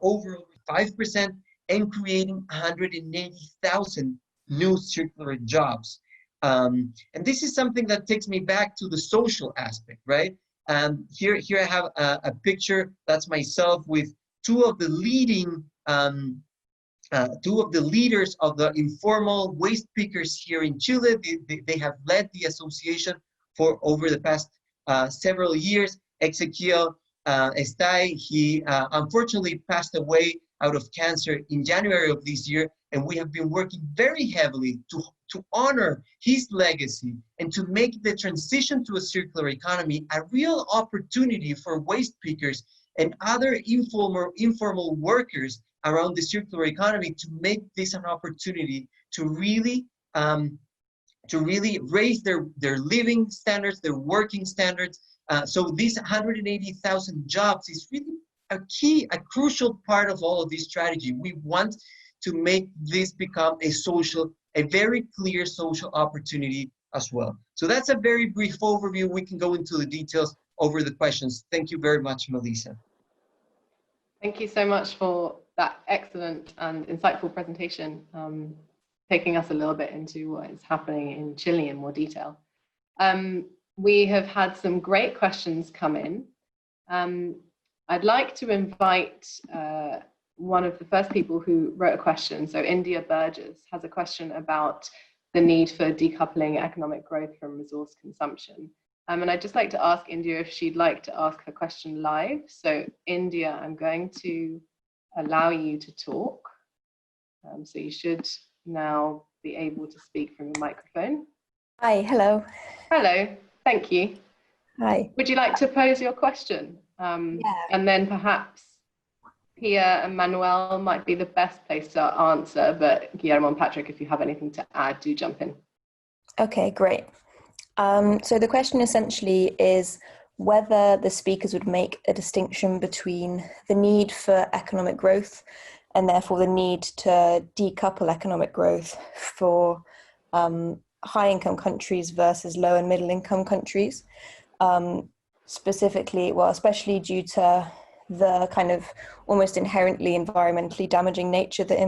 over 5%, and creating 180,000 new circular jobs. And this is something that takes me back to the social aspect, right? Here I have a picture that's myself with two of the leaders of the informal waste pickers here in Chile. They have led the association for over the past several years. Ezequiel Estay, he unfortunately passed away out of cancer in January of this year, and we have been working very heavily to honor his legacy and to make the transition to a circular economy a real opportunity for waste pickers and other informal workers around the circular economy, to make this an opportunity to really raise their living standards, their working standards. So these 180,000 jobs is really a crucial part of all of this strategy. We want to make this become a very clear social opportunity as well. So that's a very brief overview. We can go into the details over the questions. Thank you very much, Melissa. Thank you so much for that excellent and insightful presentation, taking us a little bit into what is happening in Chile in more detail. We have had some great questions come in. I'd like to invite one of the first people who wrote a question. So India Burgess has a question about the need for decoupling economic growth from resource consumption. And I'd just like to ask India if she'd like to ask her question live. So India, I'm going to allow you to talk. So you should now be able to speak from your microphone. Hi, hello. Hello, thank you. Hi. Would you like to pose your question? Yeah. And then perhaps Pia and Manuel might be the best place to answer, but Guillermo and Patrick, if you have anything to add, do jump in. Okay, great. So the question essentially is whether the speakers would make a distinction between the need for economic growth and therefore the need to decouple economic growth for high-income countries versus low and middle-income countries. Specifically, well, especially due to the kind of almost inherently environmentally damaging nature that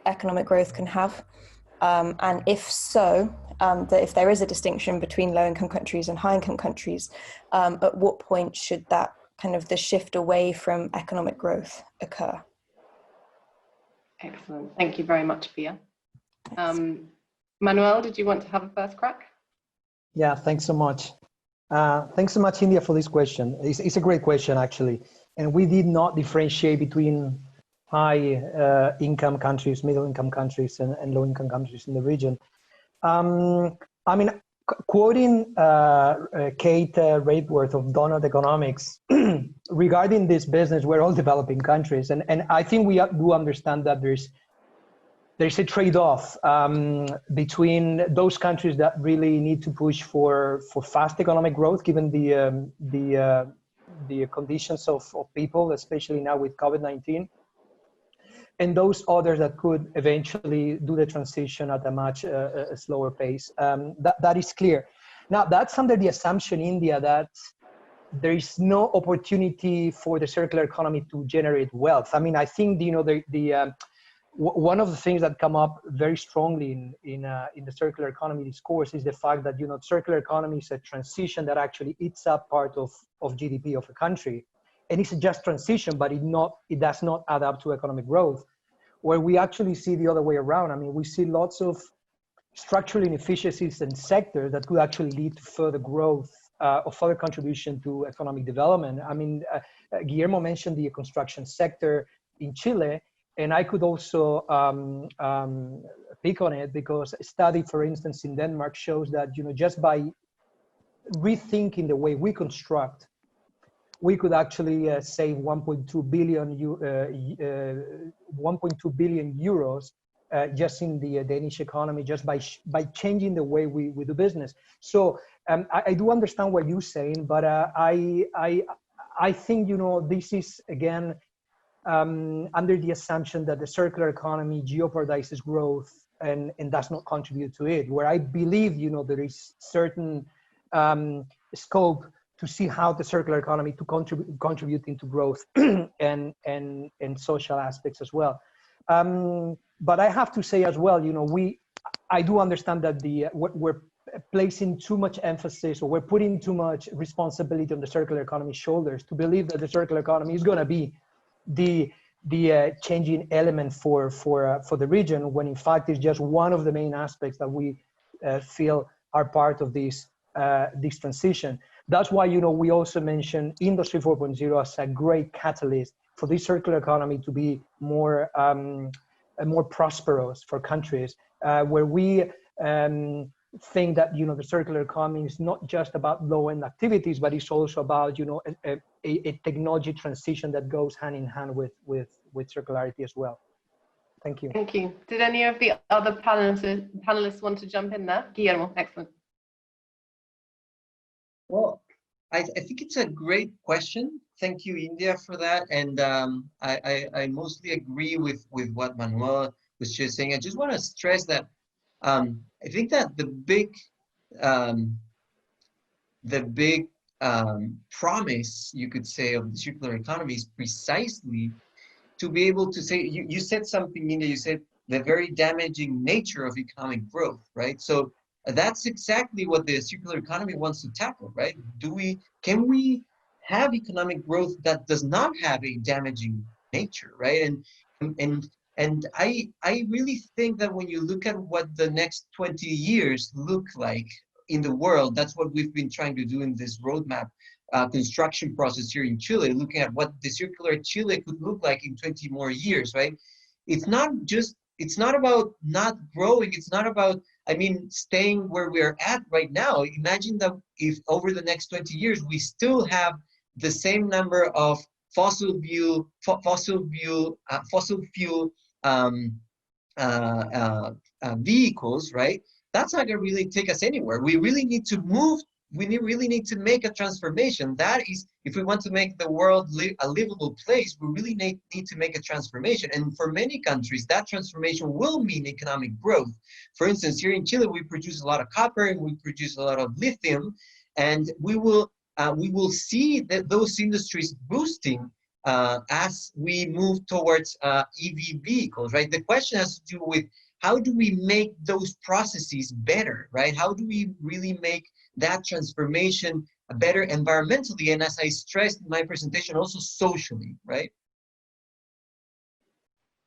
economic growth can have. And if so, that if there is a distinction between low-income countries and high-income countries, at what point should that kind of the shift away from economic growth occur? Excellent. Thank you very much, Pia. Manuel, did you want to have a first crack? Yeah, thanks so much. Thanks so much, India, for this question. It's a great question, actually. And we did not differentiate between high income countries, middle income countries, and low income countries in the region. I mean, quoting Kate Rapeworth of Donut Economics regarding this business, we're all developing countries. And I think we do understand that there's a trade-off between those countries that really need to push for fast economic growth, given the conditions of people, especially now with COVID-19, and those others that could eventually do the transition at a much slower pace. That is clear. Now, that's under the assumption, India, that there is no opportunity for the circular economy to generate wealth. I mean, I think one of the things that come up very strongly in the circular economy discourse is the fact that circular economy is a transition that actually eats up part of GDP of a country, and it's a just transition, but it does not add up to economic growth. Where we actually see the other way around. I mean, we see lots of structural inefficiencies in sectors that could actually lead to further growth or further contribution to economic development. I mean, Guillermo mentioned the construction sector in Chile, and I could also pick on it because a study, for instance, in Denmark shows that just by rethinking the way we construct, we could actually save 1.2 billion euros just in the Danish economy, just by changing the way we do business. So I do understand what you're saying, but I think this is again under the assumption that the circular economy jeopardizes growth and does not contribute to it. Where I believe there is certain scope to see how the circular economy to contributing to growth and social aspects as well. But I have to say as well, you know, I do understand that we're placing too much emphasis, or we're putting too much responsibility on the circular economy's shoulders to believe that the circular economy is going to be the changing element for the region, when in fact it's just one of the main aspects that we feel are part of this transition. That's why, you know, we also mentioned Industry 4.0 as a great catalyst for this circular economy to be more prosperous for countries, where we think that, you know, the circular economy is not just about low-end activities, but it's also about, you know, a technology transition that goes hand in hand with circularity as well. Thank you. Thank you. Did any of the other panelists want to jump in there? Guillermo, excellent. Well, I think it's a great question. Thank you, India, for that. And I mostly agree with what Manuel was just saying. I just want to stress that I think that the big promise, you could say, of the circular economy is precisely to be able to say, you said something, India, you said the very damaging nature of economic growth, right? So that's exactly what the circular economy wants to tackle, right? Can we have economic growth that does not have a damaging nature, right? And I really think that when you look at what the next 20 years look like in the world, that's what we've been trying to do in this roadmap construction process here in Chile, looking at what the circular Chile could look like in 20 more years, right? It's not about not growing. It's not about, I mean, staying where we're at right now. Imagine that if over the next 20 years, we still have the same number of fossil fuel vehicles, right? That's not going to really take us anywhere. We really need to move. We really need to make a transformation. That is, if we want to make the world a livable place, we really need to make a transformation. And for many countries, that transformation will mean economic growth. For instance, here in Chile, we produce a lot of copper and we produce a lot of lithium, and we will see that those industries boosting as we move towards EV vehicles, right? The question has to do with how do we make those processes better, right? How do we really make that transformation better environmentally, and as I stressed in my presentation, also socially, right?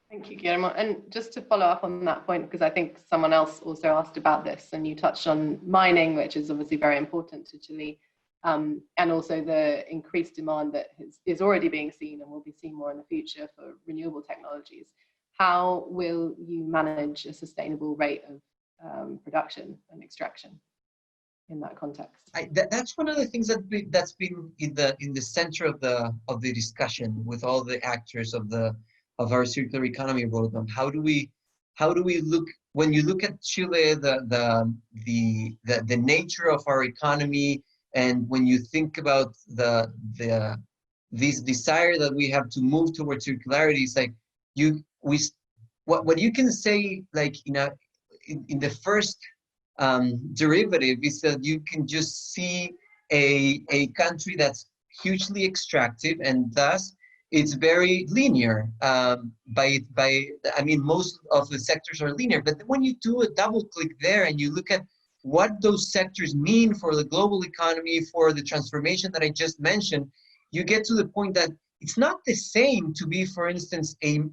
Thank you, Guillermo. And just to follow up on that point, because I think someone else also asked about this, and you touched on mining, which is obviously very important to Chile, and also the increased demand that is already being seen and will be seen more in the future for renewable technologies. How will you manage a sustainable rate of production and extraction in that context? That's one of the things that's been in the center of the discussion with all the actors of our circular economy roadmap. How do we look, when you look at Chile, the nature of our economy, and when you think about this desire that we have to move towards circularity, it's like what you can say, like in the first derivative, is that you can just see a country that's hugely extractive, and thus it's very linear. I mean, most of the sectors are linear, but when you do a double click there and you look at what those sectors mean for the global economy, for the transformation that I just mentioned, you get to the point that it's not the same to be, for instance, an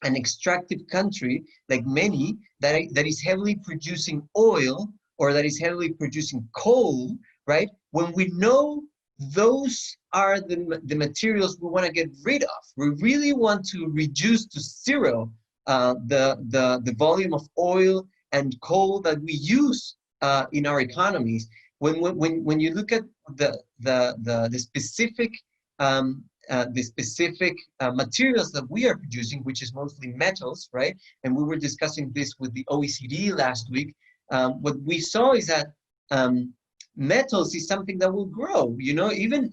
extractive country like many that is heavily producing oil, or that is heavily producing coal, right? When we know those are the materials we want to get rid of. We really want to reduce to zero the volume of oil and coal that we use in our economies. When you look at the specific materials that we are producing, which is mostly metals, right? And we were discussing this with the OECD last week. What we saw is that metals is something that will grow. You know, even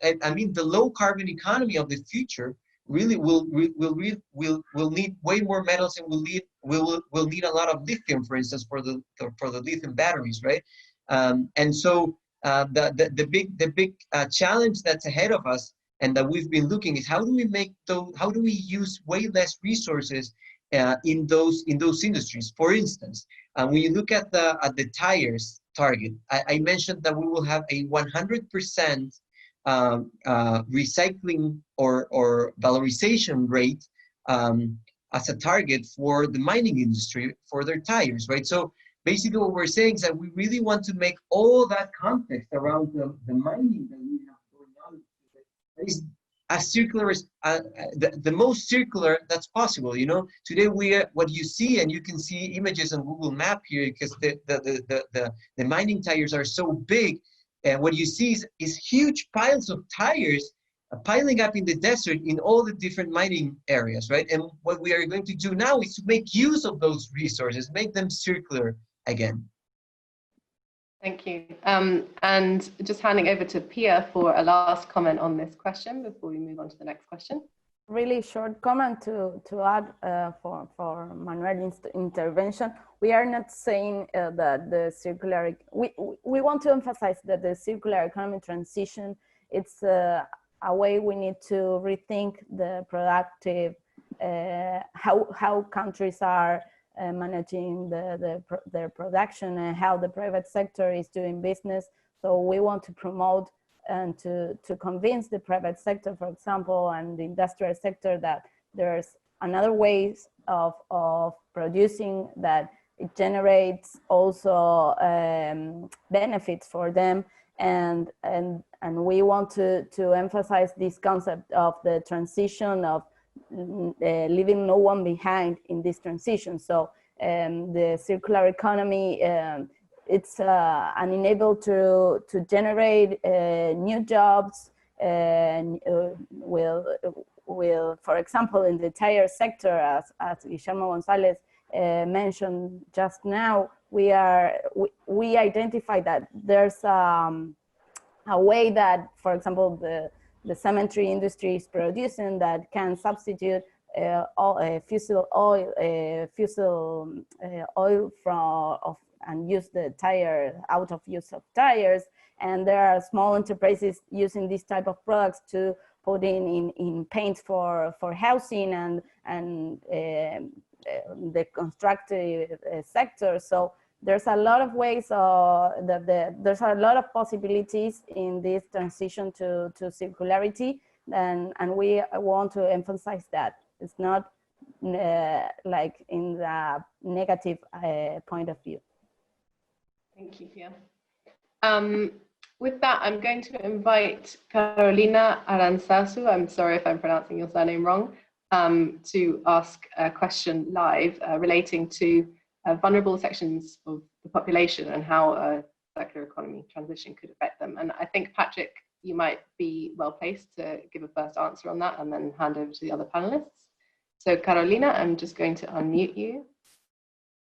I mean, the low carbon economy of the future really will need way more metals, and will need a lot of lithium, for instance, for the lithium batteries, right? And so the big challenge that's ahead of us and that we've been looking is how do we use way less resources in those industries? For instance, when you look at the tires target, I mentioned that we will have a 100% recycling or valorization rate as a target for the mining industry for their tires, right? So basically what we're saying is that we really want to make all that context around the mining that we have going on is as circular as the most circular that's possible. You know, today what you see, and you can see images on Google Map here because the mining tires are so big, and what you see is huge piles of tires piling up in the desert in all the different mining areas, right? And what we are going to do now is to make use of those resources, make them circular again. Thank you. And just handing over to Pia for a last comment on this question before we move on to the next question. Really short comment to add for Manuel's intervention. We are not saying that the circular, we want to emphasize that the circular economy transition, it's a way we need to rethink the productive, how countries are managing their production and how the private sector is doing business. So we want to promote and to convince the private sector, for example, and the industrial sector that there's another ways of producing that it generates also benefits for them. And we want to emphasize this concept of the transition of leaving no one behind in this transition. So the circular economy, it's an enable to generate new jobs, and will, for example, in the tire sector, as Guillermo González mentioned just now, we identify that there's a way that, for example, the cemetery industry is producing that can substitute fossil oil and use the tire out of use of tires. And there are small enterprises using this type of products to put in paint for housing and the constructive sector. So there's a lot of ways there's a lot of possibilities in this transition to circularity, and we want to emphasize that it's not like in the negative point of view. Thank you, Pia. With that, I'm going to invite Carolina Aranzazu, I'm sorry if I'm pronouncing your surname wrong, to ask a question live relating to vulnerable sections of the population and how a circular economy transition could affect them. And I think, Patrick, you might be well placed to give a first answer on that and then hand over to the other panelists. So Carolina, I'm just going to unmute you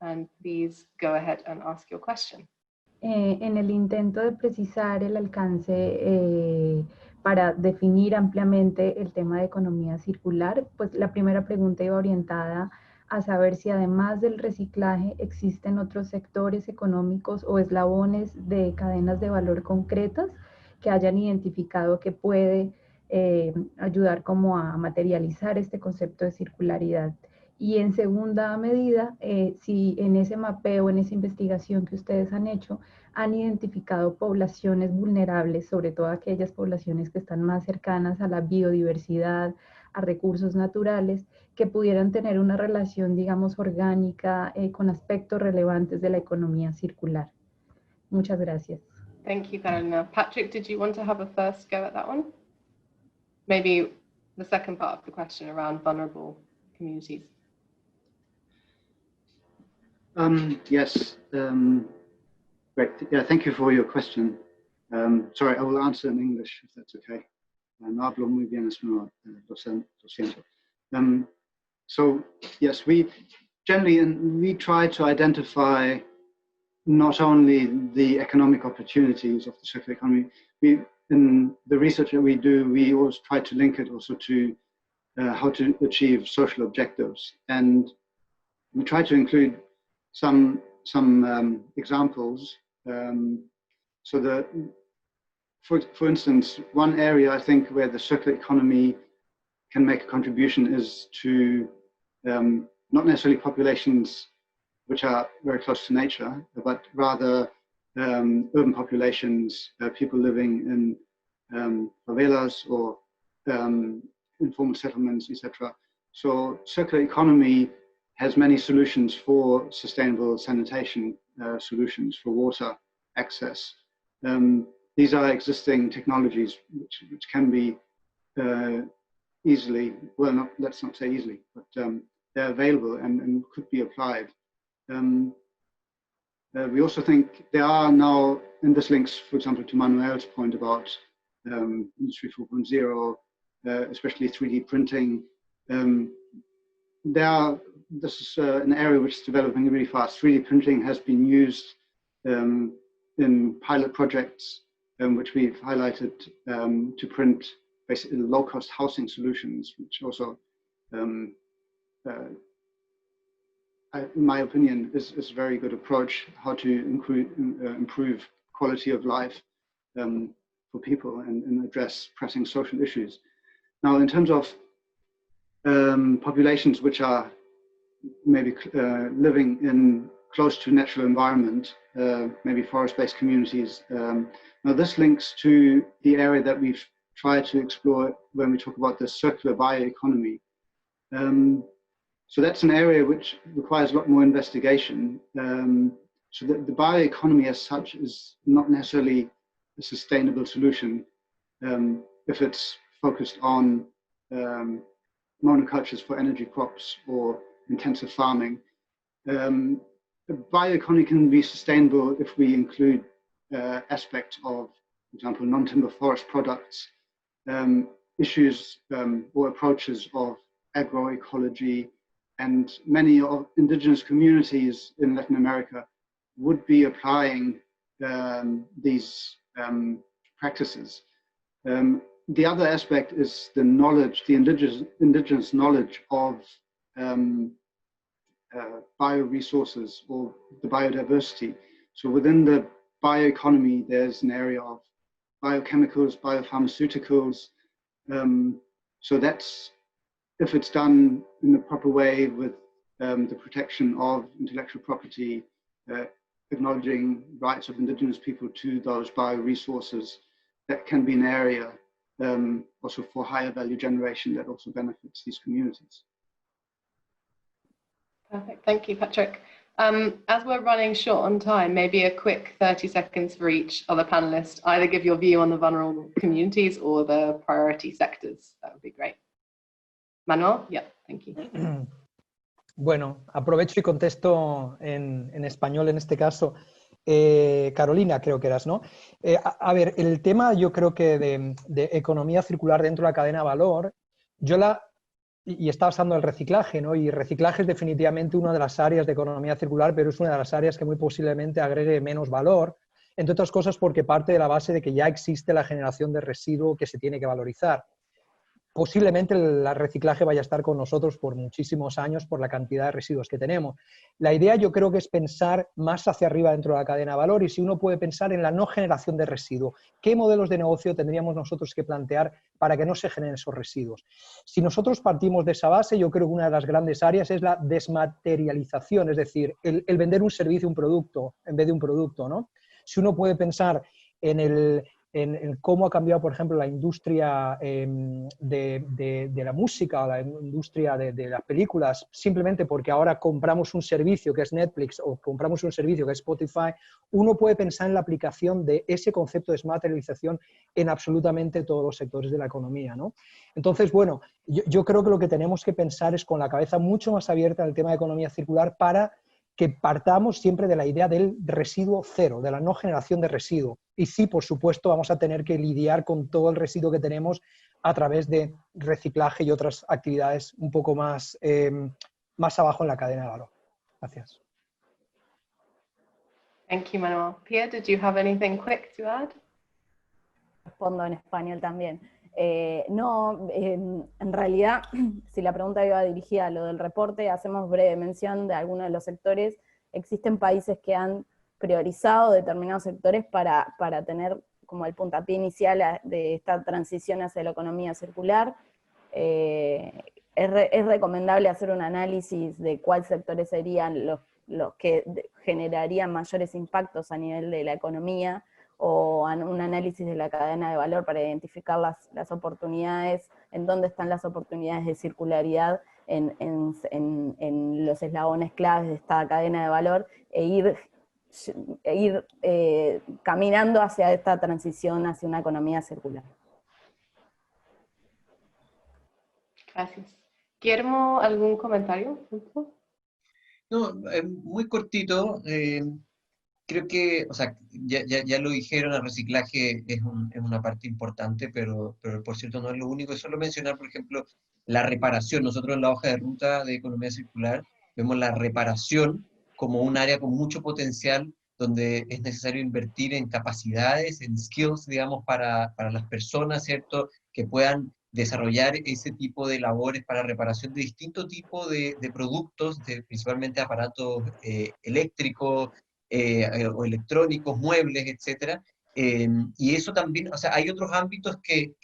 and please go ahead and ask your question. En el intento de precisar el alcance para definir ampliamente el tema de economía circular, pues la primera pregunta iba orientada a saber si además del reciclaje existen otros sectores económicos o eslabones de cadenas de valor concretas que hayan identificado que puede ayudar como a materializar este concepto de circularidad. Y en segunda medida, si en ese mapeo, en esa investigación que ustedes han hecho, han identificado poblaciones vulnerables, sobre todo aquellas poblaciones que están más cercanas a la biodiversidad, a recursos naturales, que pudieran tener una relación, digamos, orgánica con aspectos relevantes de la economía circular. Muchas gracias. Thank you, Carolina. Patrick, did you want to have a first go at that one? Maybe the second part of the question around vulnerable communities. Yes, great. Yeah, thank you for your question. Sorry, I will answer in English if that's okay. No hablo muy bien español, lo siento. So yes, we try to identify not only the economic opportunities of the circular economy. In the research that we do, we always try to link it also to how to achieve social objectives, and we try to include some examples. So for instance, one area I think where the circular economy can make a contribution is to not necessarily populations which are very close to nature, but rather urban populations, people living in favelas or informal settlements, etc. So circular economy has many solutions for sustainable sanitation solutions for water access. These are existing technologies which can be easily, well, let's not say easily, but they're available and could be applied. We also think there are now, and this links, for example, to Manuel's point about Industry 4.0, especially 3D printing. This is an area which is developing really fast. 3D printing has been used in pilot projects, which we've highlighted, to print basically low-cost housing solutions, which also, in my opinion, is a very good approach how to improve quality of life for people and address pressing social issues. Now, in terms of populations which are maybe living in close to natural environment, maybe forest-based communities. Now this links to the area that we've tried to explore when we talk about the circular bioeconomy. So that's an area which requires a lot more investigation. So the bioeconomy as such is not necessarily a sustainable solution if it's focused on monocultures for energy crops or intensive farming. The bioeconomy can be sustainable if we include aspects of, for example, non-timber forest products, issues or approaches of agroecology, and many of indigenous communities in Latin America would be applying these practices. The other aspect is the knowledge, the indigenous knowledge of bioresources or the biodiversity. So within the bioeconomy, there's an area of biochemicals, biopharmaceuticals. So that's, if it's done in the proper way with the protection of intellectual property, acknowledging rights of indigenous people to those bioresources, that can be an area also for higher value generation that also benefits these communities. Perfect, thank you, Patrick. As we're running short on time, maybe a quick 30 seconds for each other panelist. Either give your view on the vulnerable communities or the priority sectors. That would be great. Manuel? Yeah, thank you. Bueno, aprovecho y contesto en español en este caso. Carolina, creo que eras, ¿no? A ver, el tema yo creo que de economía circular dentro de la cadena de valor, y está basando el reciclaje, ¿no? Y reciclaje es definitivamente una de las áreas de economía circular, pero es una de las áreas que muy posiblemente agregue menos valor, entre otras cosas porque parte de la base de que ya existe la generación de residuo que se tiene que valorizar. Posiblemente el reciclaje vaya a estar con nosotros por muchísimos años por la cantidad de residuos que tenemos. La idea yo creo que es pensar más hacia arriba dentro de la cadena de valor, y si uno puede pensar en la no generación de residuos, ¿qué modelos de negocio tendríamos nosotros que plantear para que no se generen esos residuos? Si nosotros partimos de esa base, yo creo que una de las grandes áreas es la desmaterialización, es decir, el vender un servicio, un producto, en vez de un producto, ¿no? Si uno puede pensar en cómo ha cambiado, por ejemplo, la industria de la música o la industria de las películas, simplemente porque ahora compramos un servicio que es Netflix o compramos un servicio que es Spotify, uno puede pensar en la aplicación de ese concepto de desmaterialización en absolutamente todos los sectores de la economía, ¿no? Entonces, bueno, yo creo que lo que tenemos que pensar es con la cabeza mucho más abierta en el tema de economía circular para que partamos siempre de la idea del residuo cero, de la no generación de residuo. Y sí, por supuesto, vamos a tener que lidiar con todo el residuo que tenemos a través de reciclaje y otras actividades un poco más, más abajo en la cadena de valor. Gracias. Thank you, Manuel. Pia, did you have anything quick to add? Respondo en español también. En realidad, si la pregunta iba dirigida a lo del reporte, hacemos breve mención de algunos de los sectores. Existen países que han priorizado determinados sectores para tener como el puntapié inicial de esta transición hacia la economía circular. Es recomendable hacer un análisis de cuáles sectores serían los que generarían mayores impactos a nivel de la economía, o un análisis de la cadena de valor para identificar las oportunidades, en dónde están las oportunidades de circularidad en los eslabones claves de esta cadena de valor, e ir caminando hacia esta transición hacia una economía circular. Gracias. Guillermo, ¿algún comentario? No, muy cortito. Creo que, o sea, ya lo dijeron, el reciclaje es una parte importante, pero por cierto no es lo único. Es solo mencionar, por ejemplo, la reparación. Nosotros en la hoja de ruta de economía circular vemos la reparación como un área con mucho potencial, donde es necesario invertir en capacidades, en skills, digamos, para las personas, ¿cierto?, que puedan desarrollar ese tipo de labores para reparación de distintos tipos de productos, principalmente aparatos eléctricos, o electrónicos, muebles, etcétera. Y eso también, o sea, hay otros ámbitos que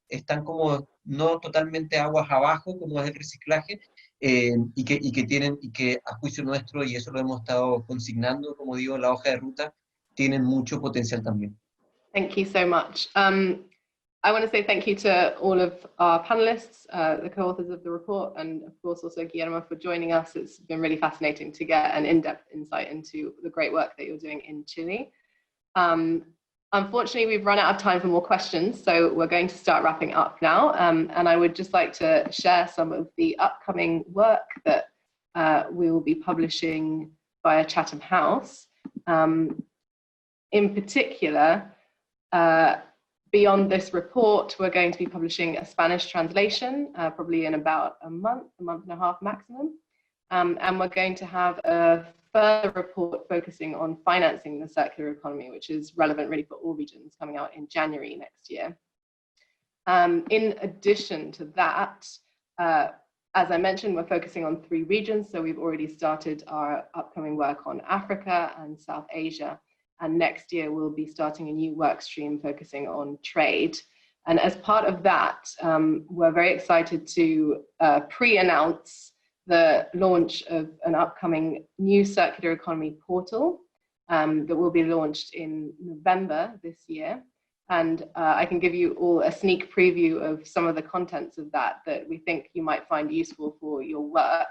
están como no totalmente aguas abajo, como es el reciclaje, y que a juicio nuestro, y eso lo hemos estado consignando, como digo, en la hoja de ruta, tienen mucho potencial también. Thank you so much. I want to say thank you to all of our panelists, the co-authors of the report, and of course also Guillermo for joining us. It's been really fascinating to get an in-depth insight into the great work that you're doing in Chile. Unfortunately, we've run out of time for more questions, so we're going to start wrapping up now. And I would just like to share some of the upcoming work that we will be publishing via Chatham House. In particular, beyond this report, we're going to be publishing a Spanish translation, probably in about a month and a half maximum. And we're going to have a further report focusing on financing the circular economy, which is relevant really for all regions, coming out in January next year. In addition to that, as I mentioned, we're focusing on 3 regions. So we've already started our upcoming work on Africa and South Asia. And next year, we'll be starting a new work stream focusing on trade. And as part of that, we're very excited to pre-announce the launch of an upcoming new circular economy portal that will be launched in November this year. And I can give you all a sneak preview of some of the contents of that we think you might find useful for your work.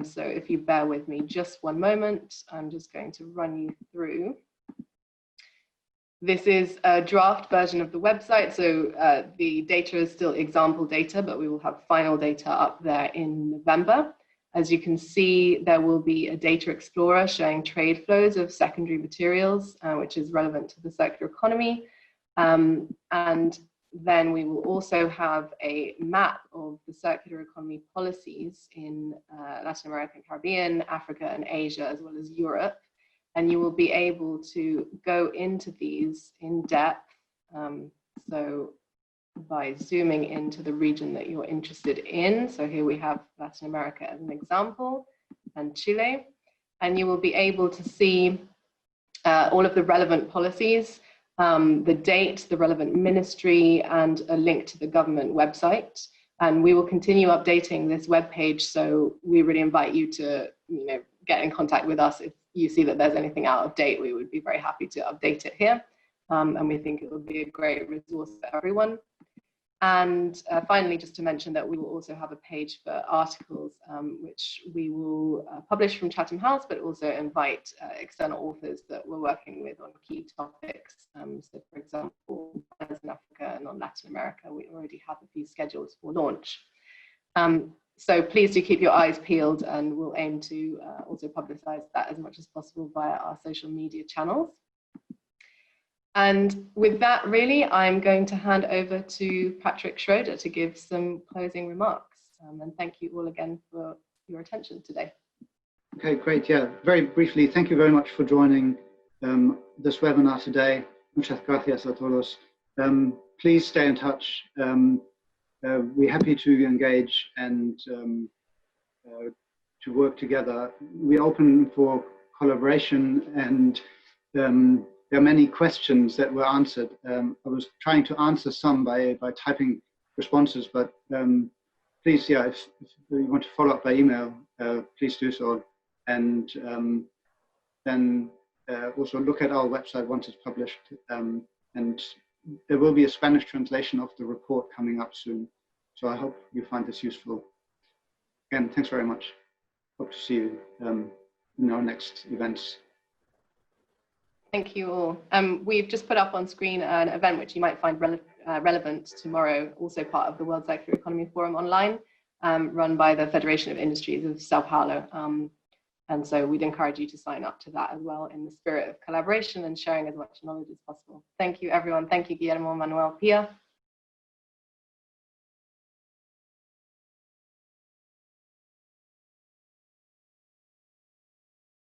So if you bear with me just one moment, I'm just going to run you through. This is a draft version of the website. So the data is still example data, but we will have final data up there in November. As you can see, there will be a data explorer showing trade flows of secondary materials, which is relevant to the circular economy. And then we will also have a map of the circular economy policies in Latin America and Caribbean, Africa and Asia, as well as Europe. And you will be able to go into these in depth. So by zooming into the region that you're interested in. So here we have Latin America as an example, and Chile. And you will be able to see all of the relevant policies, the date, the relevant ministry, and a link to the government website. And we will continue updating this webpage. So we really invite you to, get in contact with us if you see that there's anything out of date. We would be very happy to update it here. And we think it will be a great resource for everyone. And finally, just to mention that we will also have a page for articles, which we will publish from Chatham House, but also invite external authors that we're working with on key topics. So for example, in Africa and on Latin America, we already have a few schedules for launch. So please do keep your eyes peeled, and we'll aim to also publicize that as much as possible via our social media channels. And with that, really, I'm going to hand over to Patrick Schroeder to give some closing remarks. And thank you all again for your attention today. Okay, great. Yeah, very briefly, thank you very much for joining this webinar today. Muchas gracias a todos. Please stay in touch. We're happy to engage and to work together. We're open for collaboration and there are many questions that were answered. I was trying to answer some by typing responses, but please, yeah, if you want to follow up by email, please do so. And then also look at our website once it's published. And there will be a Spanish translation of the report coming up soon. So I hope you find this useful. Again, thanks very much. Hope to see you in our next events. Thank you all. We've just put up on screen an event which you might find relevant tomorrow, also part of the World Circular Economy Forum online, run by the Federation of Industries of Sao Paulo. And so we'd encourage you to sign up to that as well, in the spirit of collaboration and sharing as much knowledge as possible. Thank you, everyone. Thank you, Guillermo, Manuel, Pia.